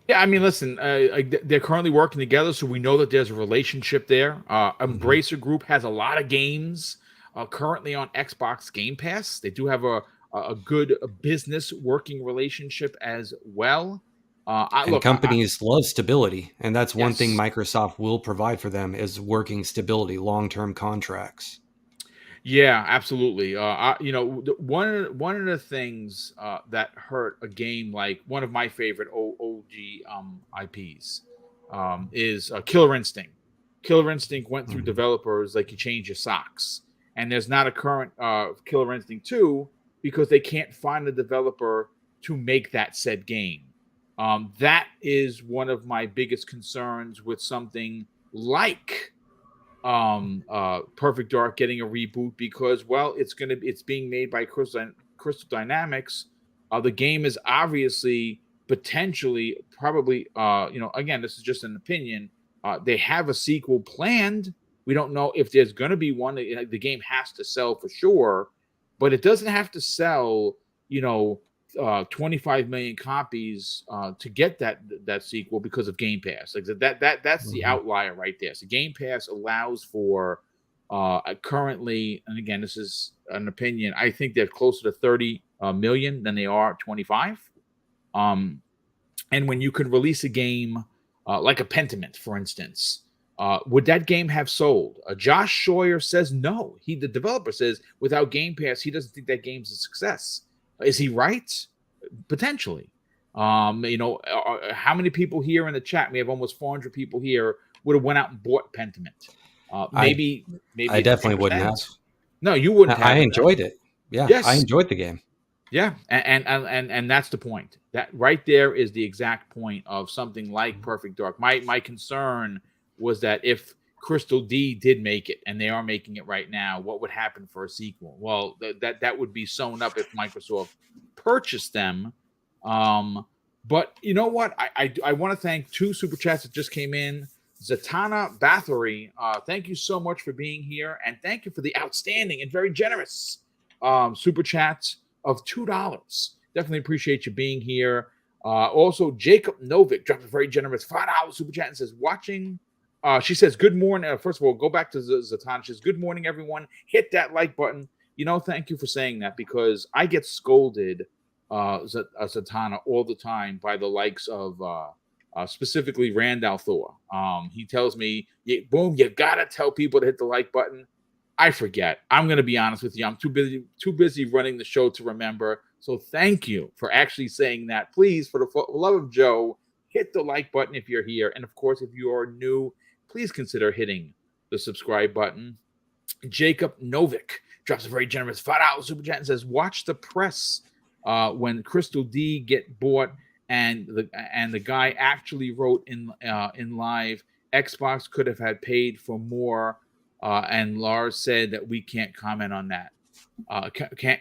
Yeah, I mean, listen, they're currently working together, so we know that there's a relationship there. Embracer Group has a lot of games currently on Xbox Game Pass. They do have a good business working relationship as well. Companies love stability, and that's one Yes. thing Microsoft will provide for them is working stability, long-term contracts. Yeah, absolutely. One of the things that hurt a game like one of my favorite OG IPs is Killer Instinct. Killer Instinct went through developers like you change your socks, and there's not a current Killer Instinct 2 because they can't find a developer to make that said game. That is one of my biggest concerns with something like Perfect Dark getting a reboot, because it's being made by Crystal Dynamics. The game is obviously potentially probably again, this is just an opinion. They have a sequel planned. We don't know if there's going to be one. The game has to sell for sure, but it doesn't have to sell 25 million copies to get that sequel because of Game Pass. Like that's the outlier right there. So Game Pass allows for currently, and again, this is an opinion, I think they're closer to 30 million than they are 25. And when you could release a game like a Pentiment, for instance, would that game have sold? Josh Scheuer says no. The developer says without Game Pass, he doesn't think that game's a success. Is he right? Potentially. How many people here in the chat? We have almost 400 people here. Would have went out and bought Pentiment. Maybe I definitely 10%. wouldn't have. No, you wouldn't. I enjoyed it. Yeah, yes. I enjoyed the game. Yeah, and that's the point. That right there is the exact point of something like Perfect Dark. My concern was that if Crystal D did make it, and they are making it right now, what would happen for a sequel? Well, that would be sewn up if Microsoft purchased them. But you know what? I want to thank two super chats that just came in. Zatanna Bathory, thank you so much for being here, and thank you for the outstanding and very generous super chats of $2. Definitely appreciate you being here. Also, Jacob Novick dropped a very generous $5 super chat and says, watching. She says, good morning. First of all, go back to Zatanna. She says, good morning, everyone. Hit that like button. Thank you for saying that, because I get scolded, Zatanna, all the time by the likes of specifically Randall Thor. He tells me, boom, you got to tell people to hit the like button. I forget. I'm going to be honest with you. I'm too busy running the show to remember. So thank you for actually saying that. Please, for the love of Joe, hit the like button if you're here. And of course, if you are new, please consider hitting the subscribe button. Jacob Novick drops a very generous $5 super chat and says, watch the press when Crystal D get bought, and the guy actually wrote in live, Xbox could have had paid for more, and Lars said that we can't comment on that.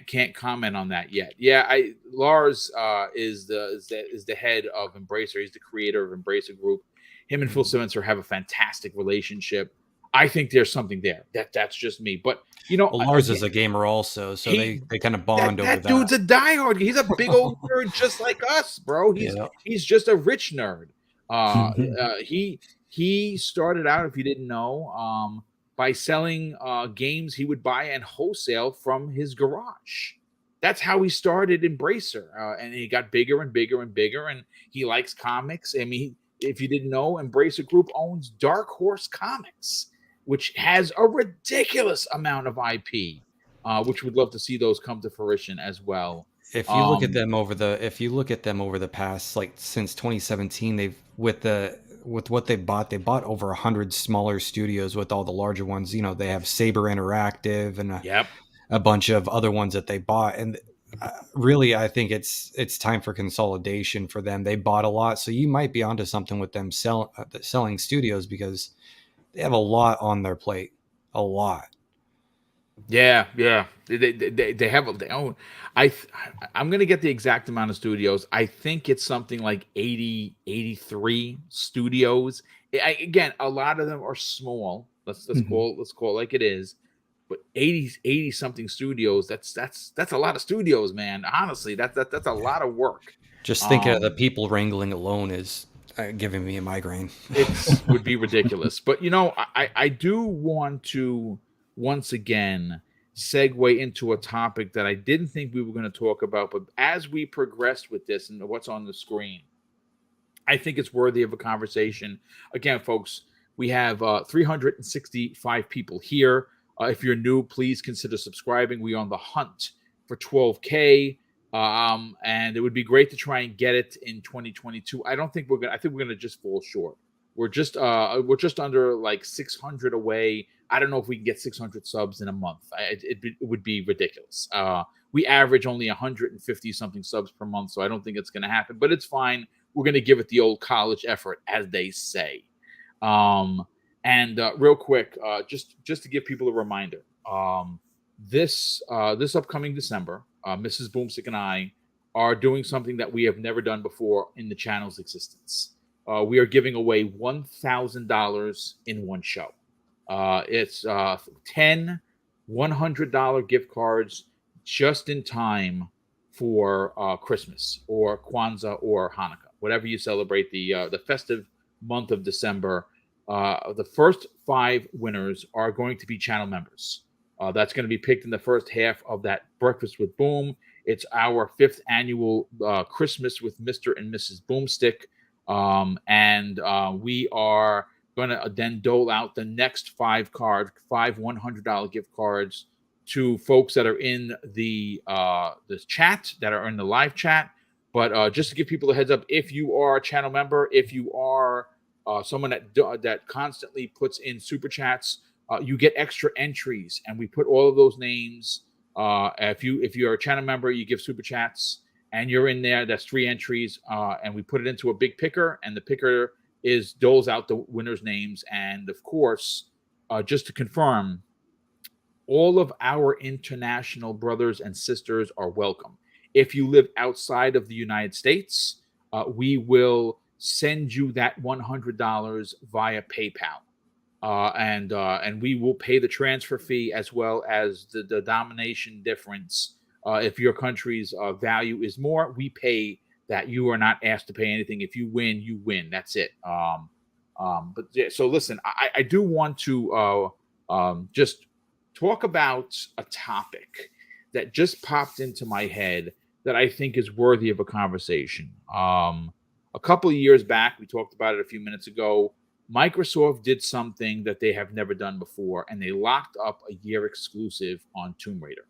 Can't comment on that yet. Yeah, Lars is the head of Embracer. He's the creator of Embracer Group. Him and Phil Spencer have a fantastic relationship. I think there's something there. That's just me. But Well, Lars is a gamer also, so they kind of bond over that dude's a diehard. He's a big old nerd just like us, bro. He's just a rich nerd. He started out, if you didn't know, by selling games he would buy and wholesale from his garage. That's how he started Embracer, and he got bigger and bigger and bigger. And he likes comics. I mean, if you didn't know, Embracer Group owns Dark Horse Comics, which has a ridiculous amount of IP, which we'd love to see those come to fruition as well. If you look at them over the past, like since 2017, they've with what they bought over 100 smaller studios. With all the larger ones, they have Saber Interactive and a bunch of other ones that they bought. And really, I think it's time for consolidation for them. They bought a lot, so you might be onto something with them selling studios, because they have a lot on their plate, a lot. Yeah. They have they own. I'm gonna get the exact amount of studios. I think it's something like 83 studios. Again, a lot of them are small. Let's call it like it is. But 80 something studios. That's a lot of studios, man. Honestly, that's a lot of work. Just thinking of the people wrangling alone is giving me a migraine. It would be ridiculous. But I do want to once again segue into a topic that I didn't think we were going to talk about, but as we progressed with this and what's on the screen, I think it's worthy of a conversation. Again, folks, we have 365 people here. If you're new, please consider subscribing. We're on the hunt for 12K. And it would be great to try and get it in 2022. I think we're gonna just fall short. We're just under like 600 away. I don't know if we can get 600 subs in a month. It would be ridiculous. We average only 150 something subs per month, so I don't think it's going to happen. But it's fine. We're going to give it the old college effort, as they say. And real quick, just to give people a reminder, this upcoming December, Mrs. BoomStick and I are doing something that we have never done before in the channel's existence. We are giving away $1,000 in one show. It's 10 $100 gift cards just in time for Christmas or Kwanzaa or Hanukkah, whatever you celebrate the festive month of December. The first 5 winners are going to be channel members. That's going to be picked in the first half of that Breakfast with Boom. It's our 5th annual Christmas with Mr. and Mrs. BoomStick. And we are going to then dole out the next 5 $100 gift cards to folks that are in the chat, that are in the live chat. But just to give people a heads up, if you are a channel member, if you are someone that constantly puts in super chats, you get extra entries, and we put all of those names. If you're a channel member, you give super chats, and you're in there. That's 3 entries, and we put it into a big picker, and the picker doles out the winners' names. And of course, just to confirm, all of our international brothers and sisters are welcome. If you live outside of the United States, we will send you that $100 via PayPal. And we will pay the transfer fee as well as the denomination difference. If your country's value is more, we pay that. You are not asked to pay anything. If you win, you win. That's it. But yeah, so listen, I do want to just talk about a topic that just popped into my head that I think is worthy of a conversation. A couple of years back, we talked about it a few minutes ago. Microsoft did something that they have never done before, and they locked up a year exclusive on Tomb Raider.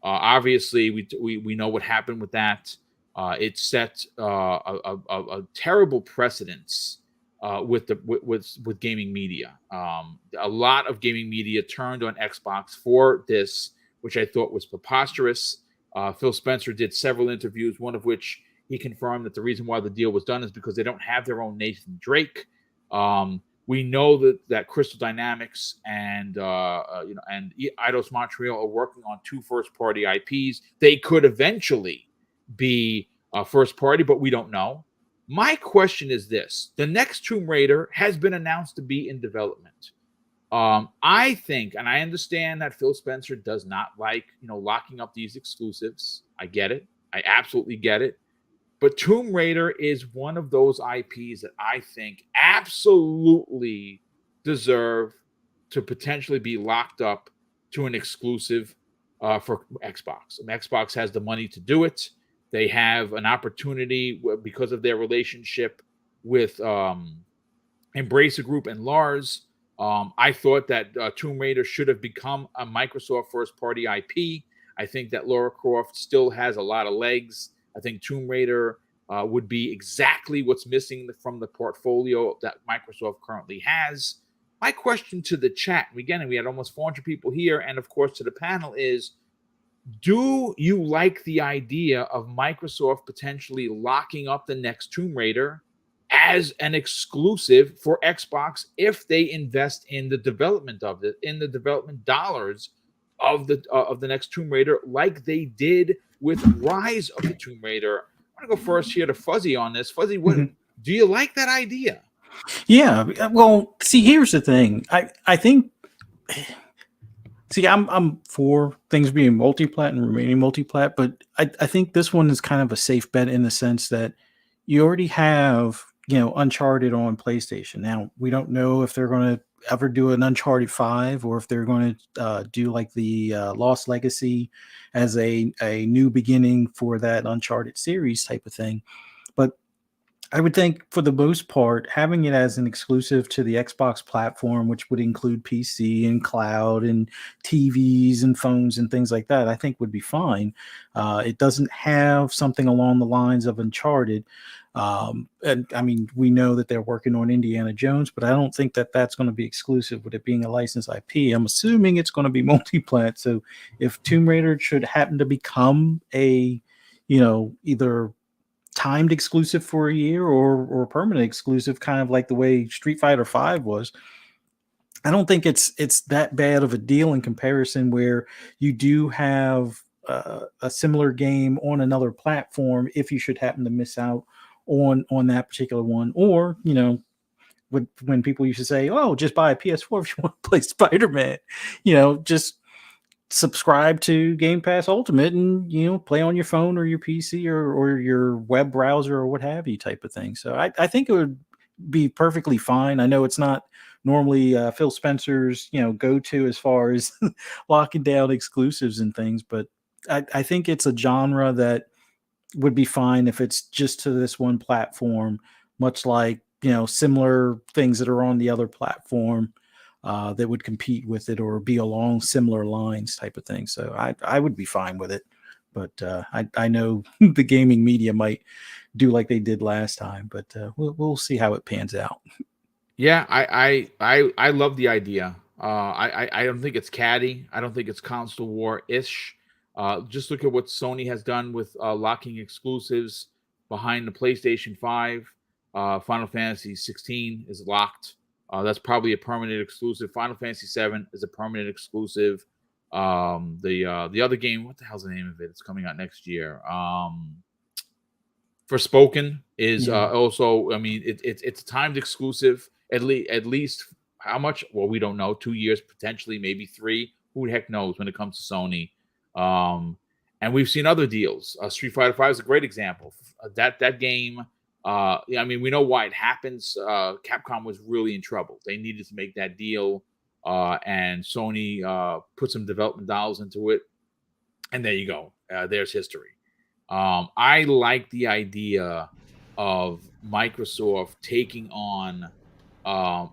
Obviously, we know what happened with that. It set a terrible precedence with gaming media. A lot of gaming media turned on Xbox for this, which I thought was preposterous. Phil Spencer did several interviews, one of which he confirmed that the reason why the deal was done is because they don't have their own Nathan Drake. We know that Crystal Dynamics and Eidos Montreal are working on 2 first-party IPs. They could eventually be first party, but we don't know. My question is this: the next Tomb Raider has been announced to be in development. I think, and I understand that Phil Spencer does not like, locking up these exclusives. I get it. I absolutely get it. But Tomb Raider is one of those IPs that I think absolutely deserve to potentially be locked up to an exclusive for Xbox. And Xbox has the money to do it. They have an opportunity because of their relationship with Embracer Group and Lars. I thought that Tomb Raider should have become a Microsoft first-party IP. I think that Lara Croft still has a lot of legs. I think Tomb Raider would be exactly what's missing from the portfolio that Microsoft currently has. My question to the chat, again, we had almost 400 people here, and of course to the panel is, do you like the idea of Microsoft potentially locking up the next Tomb Raider as an exclusive for Xbox if they invest in the development of it, in the development dollars of the next Tomb Raider, like they did with Rise of the Tomb Raider? I'm gonna go first here to Fuzzy on this. Fuzzy, what do you like that idea? Yeah, well, see, here's the thing. I think, see, I'm for things being multi-plat and remaining multi-plat, but I think this one is kind of a safe bet in the sense that you already have, Uncharted on PlayStation. Now, we don't know if they're going to ever do an Uncharted 5 or if they're going to do like the Lost Legacy as a new beginning for that Uncharted series type of thing. But I would think for the most part, having it as an exclusive to the Xbox platform, which would include PC and cloud and TVs and phones and things like that, I think would be fine. It doesn't have something along the lines of Uncharted. And I mean, we know that they're working on Indiana Jones, but I don't think that that's going to be exclusive with it being a licensed IP. I'm assuming it's going to be multi-plat. So if Tomb Raider should happen to become a, either timed exclusive for a year or permanent exclusive, kind of like the way Street Fighter 5 was, I don't think it's that bad of a deal in comparison, where you do have a similar game on another platform if you should happen to miss out on that particular one. Or when people used to say, oh, just buy a PS4 if you want to play Spider-Man, just subscribe to Game Pass Ultimate and play on your phone or your PC or your web browser or what have you type of thing. So I think it would be perfectly fine. I know it's not normally Phil Spencer's go-to as far as locking down exclusives and things, but I think it's a genre that would be fine if it's just to this one platform, much like similar things that are on the other platform that would compete with it or be along similar lines type of thing. So I would be fine with it. But I know the gaming media might do like they did last time, but we'll see how it pans out. Yeah, I love the idea. I don't think it's catty. I don't think it's console war-ish. Just look at what Sony has done with locking exclusives behind the PlayStation 5. Final Fantasy 16 is locked. That's probably a permanent exclusive. Final Fantasy 7 is a permanent exclusive. The other game, what the hell's the name of it? It's coming out next year. Forspoken is also. I mean, it's a timed exclusive. At least how much? Well, we don't know. 2 years, potentially, maybe 3. Who the heck knows when it comes to Sony? And we've seen other deals. Street Fighter 5 is a great example. That game. I mean, we know why it happens. Capcom was really in trouble. They needed to make that deal, and Sony put some development dollars into it. And there you go. There's history. I like the idea of Microsoft taking on a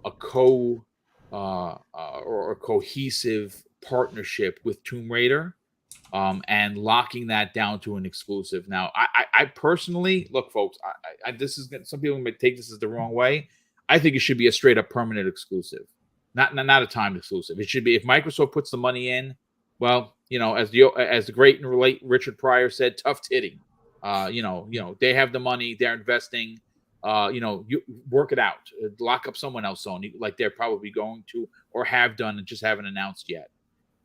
cohesive partnership with Tomb Raider. And locking that down to an exclusive. Now, I personally look, folks. This is some people may take this as the wrong way. I think it should be a straight up permanent exclusive, not a timed exclusive. It should be, if Microsoft puts the money in. Well, as the great and late Richard Pryor said, tough titty. They have the money, they're investing. You work it out, lock up someone else, Sony, like they're probably going to or have done and just haven't announced yet.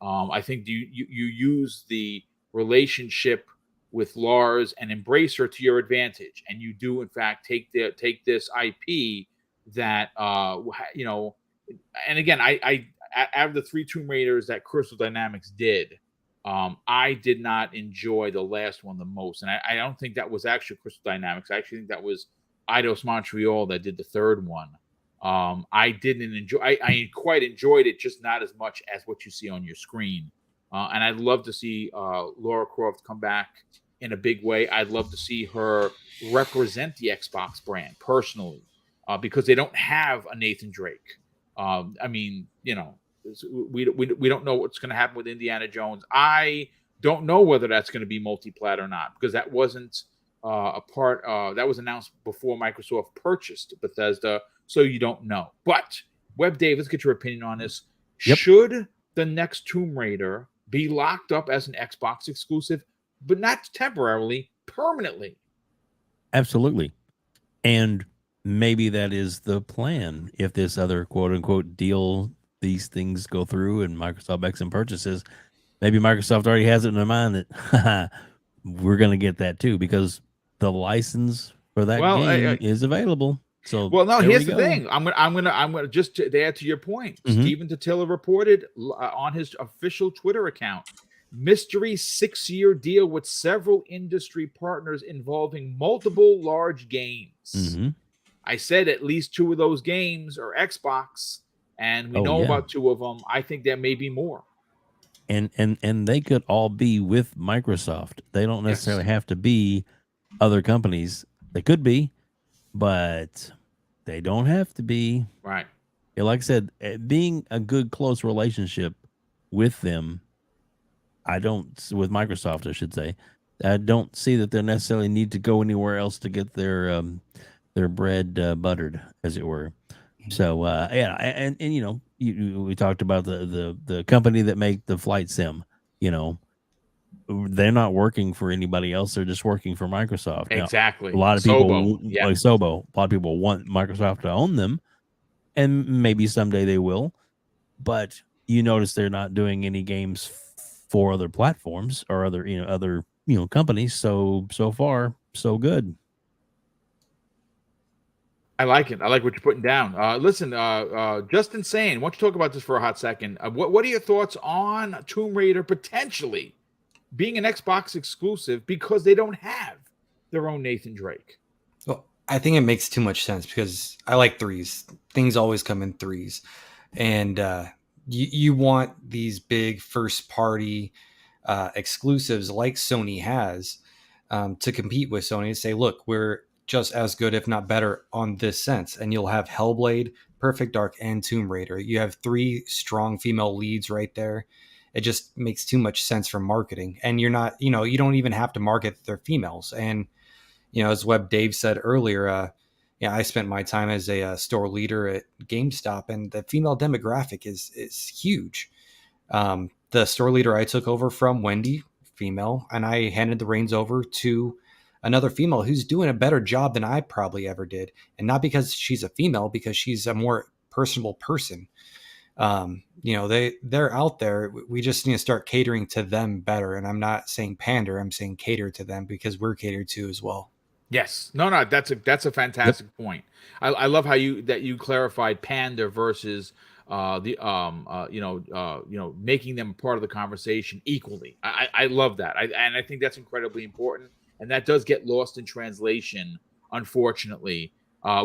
I think you use the relationship with Lars and Embracer to your advantage, and you do in fact take this IP that and again, I out of the 3 Tomb Raiders that Crystal Dynamics did, I did not enjoy the last one the most, and I don't think that was actually Crystal Dynamics. I actually think that was Eidos Montreal that did the third one. I didn't enjoy. I quite enjoyed it, just not as much as what you see on your screen. And I'd love to see Lara Croft come back in a big way. I'd love to see her represent the Xbox brand personally, because they don't have a Nathan Drake. I mean, you know, we don't know what's going to happen with Indiana Jones. I don't know whether that's going to be multi-plat or not, because that wasn't a part that was announced before Microsoft purchased Bethesda, so you don't know. But Webb Dave, let's get your opinion on this. Yep. Should the next Tomb Raider be locked up as an Xbox exclusive, but not temporarily, permanently? Absolutely. And maybe that is the plan. If this other quote unquote deal, these things go through and Microsoft makes some purchases, maybe Microsoft already has it in their mind that we're going to get that too, because the license for that game is available. So, well, no, here's the thing. I'm gonna just to add to your point. Mhm. Stephen Totilo reported on his official Twitter account, mystery 6-year deal with several industry partners involving multiple large games. Mhm. I said at least 2 of those games are Xbox, and we Oh, know yeah. about 2 of them. I think there may be more. And they could all be with Microsoft. They don't necessarily have to be other companies. They could be, but they don't have to be. Right. Yeah, like I said, being a good, close relationship with them, with Microsoft, I should say, I don't see that they necessarily need to go anywhere else to get their bread buttered, as it were. So yeah, and you know, we talked about the company that make the flight sim. You know, they're not working for anybody else; they're just working for Microsoft. Now, Exactly. a lot of people, Sobo. like Sobo, a lot of people want Microsoft to own them, and maybe someday they will. But you notice they're not doing any games for other platforms or other companies. So far, so good. I like it. I like what you're putting down. Listen, just insane. Why don't you talk about this for a hot second? What are your thoughts on Tomb Raider potentially being an Xbox exclusive because they don't have their own Nathan Drake? Well, I think it makes too much sense because I like threes. Things always come in threes. And you want these big first party exclusives like Sony has to compete with Sony and say, look, we're just as good, if not better, on this sense. And you'll have Hellblade, Perfect Dark, and Tomb Raider. You have 3 strong female leads right there. It just makes too much sense for marketing. And you're not, you don't even have to market that they're females. And, as Webb Dave said earlier, I spent my time as a store leader at GameStop, and the female demographic is huge. The store leader I took over from, Wendy, female, and I handed the reins over to another female who's doing a better job than I probably ever did. And not because she's a female, because she's a more personable person. They're out there. We just need to start catering to them better. And I'm not saying pander, I'm saying cater to them because we're catered to as well. Yes. No, that's a fantastic point. I love how you clarified pander versus making them part of the conversation equally. I love that. And I think that's incredibly important. And that does get lost in translation, unfortunately.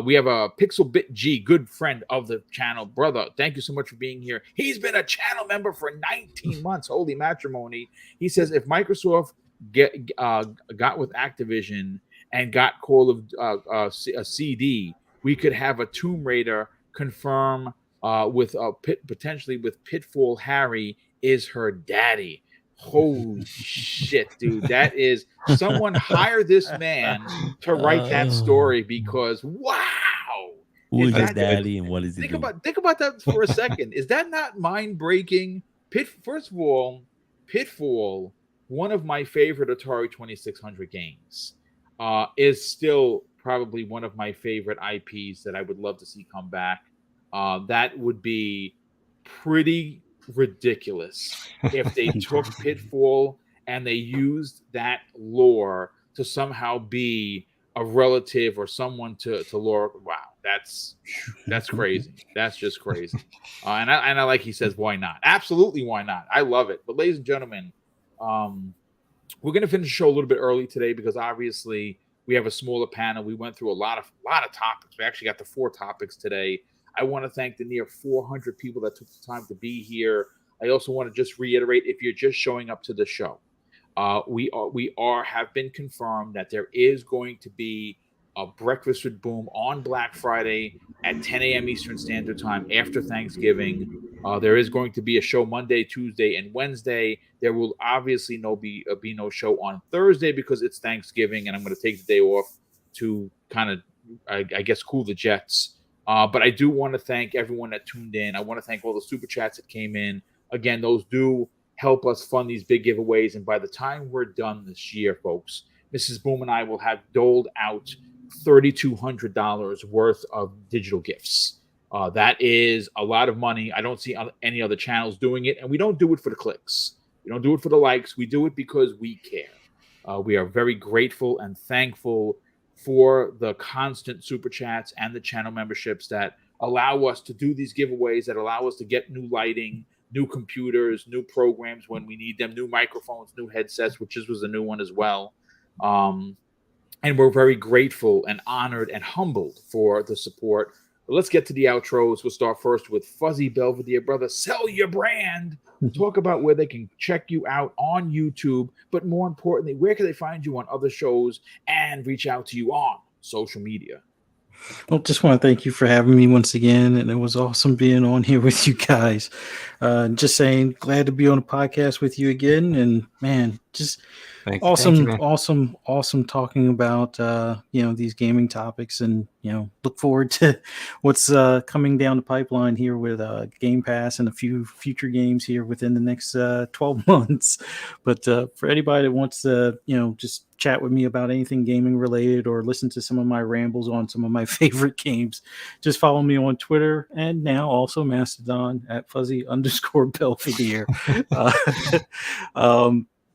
We have a Pixelbit G, good friend of the channel. Brother, thank you so much for being here. He's been a channel member for 19 months. Holy matrimony. He says if Microsoft got with Activision and got Call of a CD, we could have a Tomb Raider confirm with potentially with Pitfall Harry is her daddy. Holy shit, dude. That is, someone hire this man to write that story, because wow. Who is his daddy and what is he think doing? Think about that for a second. Is that not mind-breaking? First of all, Pitfall, one of my favorite Atari 2600 games, is still probably one of my favorite IPs that I would love to see come back. That would be pretty ridiculous if they took Pitfall and they used that lore to somehow be a relative or someone to Laura. Wow, That's crazy. That's just crazy. And I like he says, why not? Absolutely, why not? I love it. But ladies and gentlemen, we're going to finish the show a little bit early today because obviously we have a smaller panel. We went through a lot of topics. We actually got to 4 topics today. I want to thank the near 400 people that took the time to be here. I also want to just reiterate, if you're just showing up to the show, we have been confirmed that there is going to be a Breakfast with Boom on Black Friday at 10 a.m. Eastern Standard Time after Thanksgiving. There is going to be a show Monday, Tuesday, and Wednesday. There will obviously be no show on Thursday because it's Thanksgiving, and I'm going to take the day off to kind of, I guess, cool the jets. But I do want to thank everyone that tuned in. I want to thank all the super chats that came in. Again, those do help us fund these big giveaways. And by the time we're done this year, folks, Mrs. Boom and I will have doled out $3,200 worth of digital gifts. That is a lot of money. I don't see any other channels doing it. And we don't do it for the clicks. We don't do it for the likes. We do it because we care. We are very grateful and thankful for the constant super chats and the channel memberships that allow us to do these giveaways, that allow us to get new lighting, new computers, new programs when we need them, new microphones, new headsets, which was a new one as well. And we're very grateful and honored and humbled for the support. But let's get to the outros. We'll start first with Fuzzy Belvedere. Brother, sell your brand. Talk about where they can check you out on YouTube, but more importantly, where can they find you on other shows and reach out to you on social media? Well, just want to thank you for having me once again, and it was awesome being on here with you guys. Just saying, glad to be on a podcast with you again, and man, just awesome talking about these gaming topics, and look forward to what's coming down the pipeline here with Game Pass and a few future games here within the next 12 months. But for anybody that wants to just chat with me about anything gaming related or listen to some of my rambles on some of my favorite games, just follow me on Twitter and now also Mastodon at Fuzzy_Belvedere.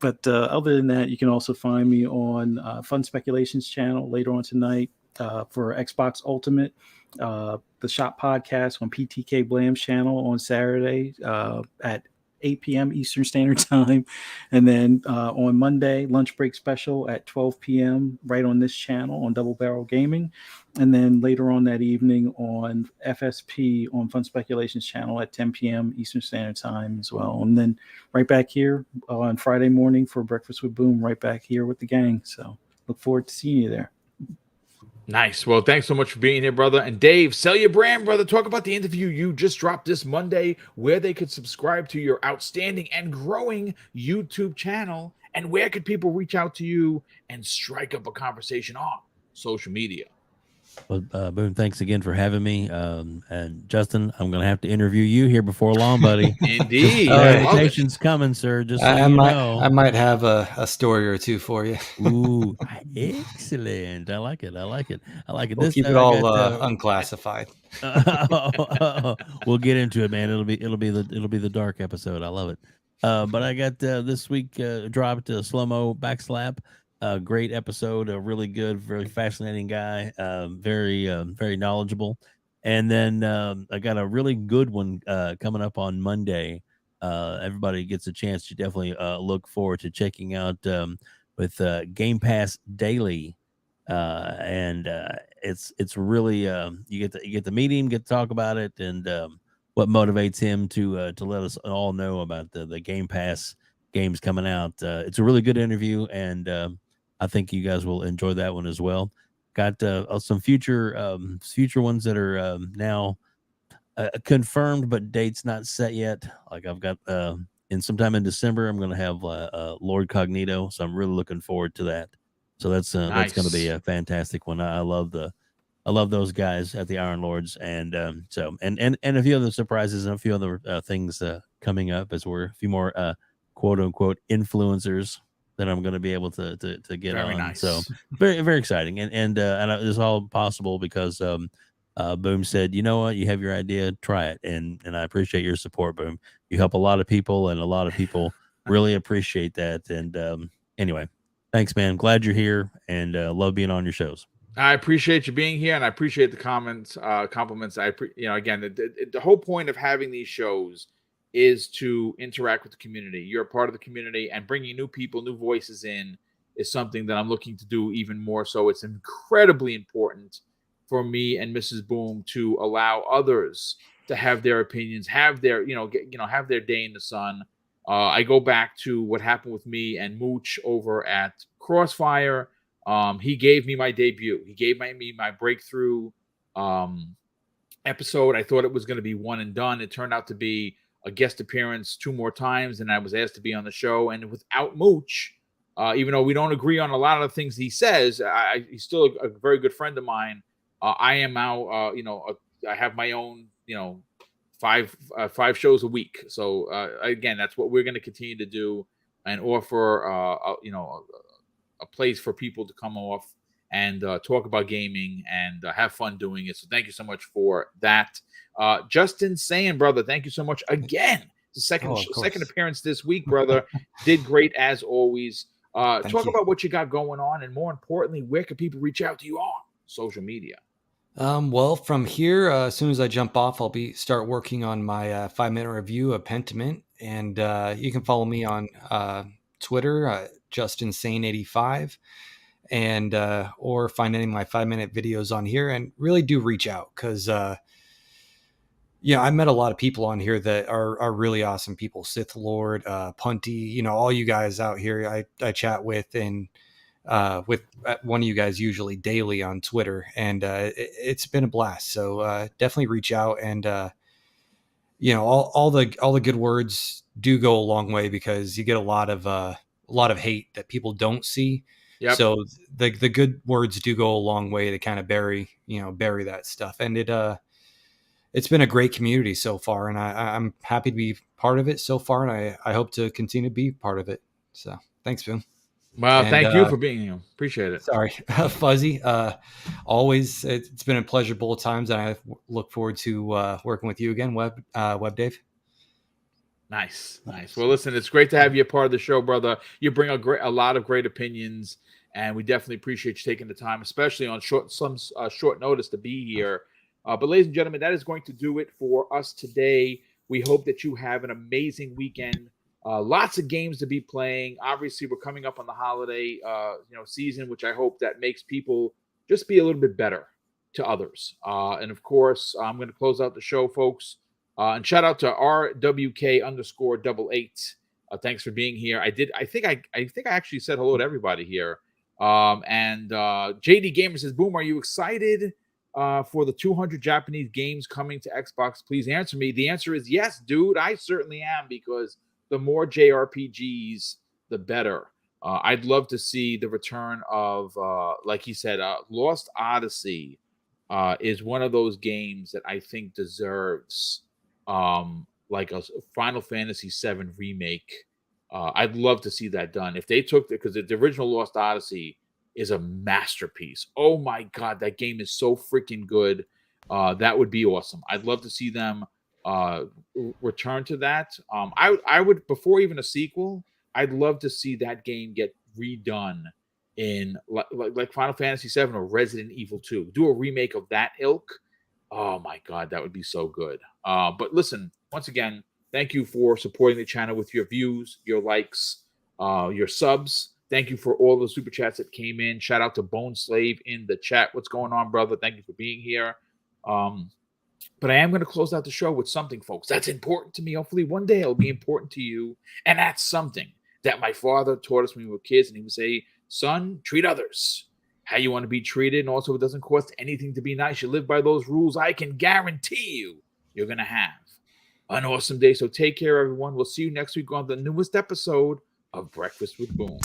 But other than that, you can also find me on Fun Speculations channel later on tonight for Xbox Ultimate, the Shop Podcast on PTK Blam's channel on Saturday at 8 p.m. Eastern Standard Time. And then on Monday, Lunch Break Special at 12 p.m. right on this channel on Double Barrel Gaming. And then later on that evening on FSP on Fun Speculations channel at 10 p.m. Eastern Standard Time as well. And then right back here on Friday morning for Breakfast with Boom, right back here with the gang. So look forward to seeing you there. Nice. Well, thanks so much for being here, brother. And Dave, sell your brand, brother. Talk about the interview you just dropped this Monday, where they could subscribe to your outstanding and growing YouTube channel, and where could people reach out to you and strike up a conversation on social media. Well, Boom, thanks again for having me. And Justin, I'm going to have to interview you here before long, buddy. Indeed. Invitation's coming, sir. Just so I you know. I might have a story or two for you. Ooh, excellent. I like it. We'll keep it all unclassified. We'll get into it, man. It'll be the dark episode. I love it. But I got this week dropped Slow-Mo Backslap. Great episode, a really good, very fascinating guy, very knowledgeable. And then I got a really good one coming up on Monday. Everybody gets a chance to definitely look forward to checking out with Game Pass Daily. And it's really you get to meet him, get to talk about it, and what motivates him to let us all know about the Game Pass games coming out. It's a really good interview, and I think you guys will enjoy that one as well. Got some future ones that are now confirmed, but dates not set yet. Like I've got in sometime in December, I'm going to have Lord Cognito, so I'm really looking forward to that. So that's going to be a fantastic one. I love those guys at the Iron Lords, and so a few other surprises and a few other things coming up as we're a few more quote unquote influencers that I'm going to be able to get very on. Nice. So very, very exciting. And it's all possible because Boom said, you know what, you have your idea, try it. And I appreciate your support, Boom. You help a lot of people, and a lot of people really appreciate that. And anyway, thanks, man. Glad you're here, and love being on your shows. I appreciate you being here, and I appreciate the comments, compliments. Again, the whole point of having these shows is to interact with the community. You're a part of the community, and bringing new people, new voices in is something that I'm looking to do even more. So it's incredibly important for me and Mrs. Boom to allow others to have their opinions, have their, have their day in the sun. I go back to what happened with me and Mooch over at Crossfire. He gave me my debut. He gave me my breakthrough episode. I thought it was going to be one and done. It turned out to be a guest appearance 2 more times, and I was asked to be on the show. And without Mooch, even though we don't agree on a lot of the things he says, he's still a very good friend of mine. I am now, I have my own, 5 shows a week. So again, that's what we're going to continue to do and offer, a place for people to come off and talk about gaming and have fun doing it. So thank you so much for that. Justin saying, brother, thank you so much again. The second appearance this week, brother. Did great as always. Talk about what you got going on, and more importantly, where can people reach out to you on social media? Well, from here, as soon as I jump off, I'll start working on my 5-minute review of Pentiment, and you can follow me on Twitter, JustinSane85, and or find any of my 5-minute videos on here, and really do reach out because I met a lot of people on here that are really awesome people. Sith Lord, Punty, all you guys out here I chat with, and with one of you guys usually daily on Twitter, and it's been a blast. So definitely reach out, and all the good words do go a long way, because you get a lot of hate that people don't see. Yep. So the good words do go a long way to kind of bury that stuff, and it's been a great community so far, and I'm happy to be part of it so far, and I hope to continue to be part of it. So thanks, Boom. Well, thank you for being here. Appreciate it. Sorry, Fuzzy. Always, it's been a pleasure both times, and I look forward to working with you again, Web Dave. Nice. Well, listen, it's great to have you a part of the show, brother. You bring a lot of great opinions, and we definitely appreciate you taking the time, especially on short notice, to be here. But ladies and gentlemen, that is going to do it for us today. We hope that you have an amazing weekend. Lots of games to be playing. Obviously, we're coming up on the holiday season, which I hope that makes people just be a little bit better to others. And of course, I'm going to close out the show, folks. And shout out to RWK_88. Thanks for being here. I think I actually said hello to everybody here. And JD Gamer says, Boom, are you excited for the 200 Japanese games coming to Xbox? Please answer me. The answer is yes, dude. I certainly am, because the more JRPGs, the better. I'd love to see the return of, like he said, Lost Odyssey is one of those games that I think deserves like a Final Fantasy VII remake. I'd love to see that done. If they took because the original Lost Odyssey is a masterpiece. Oh my God, that game is so freaking good. That would be awesome. I'd love to see them return to that. I would, before even a sequel, I'd love to see that game get redone in like Final Fantasy VII or Resident Evil 2. Do a remake of that ilk. Oh my God, that would be so good. But listen, once again, thank you for supporting the channel with your views, your likes, your subs. Thank you for all the super chats that came in. Shout out to Bone Slave in the chat. What's going on, brother? Thank you for being here. But I am going to close out the show with something, folks, that's important to me. Hopefully one day it'll be important to you. And that's something that my father taught us when we were kids. And he would say, son, treat others how you want to be treated. And also, it doesn't cost anything to be nice. You live by those rules. I can guarantee you're going to have an awesome day. So take care, everyone. We'll see you next week on the newest episode of Breakfast with Boom.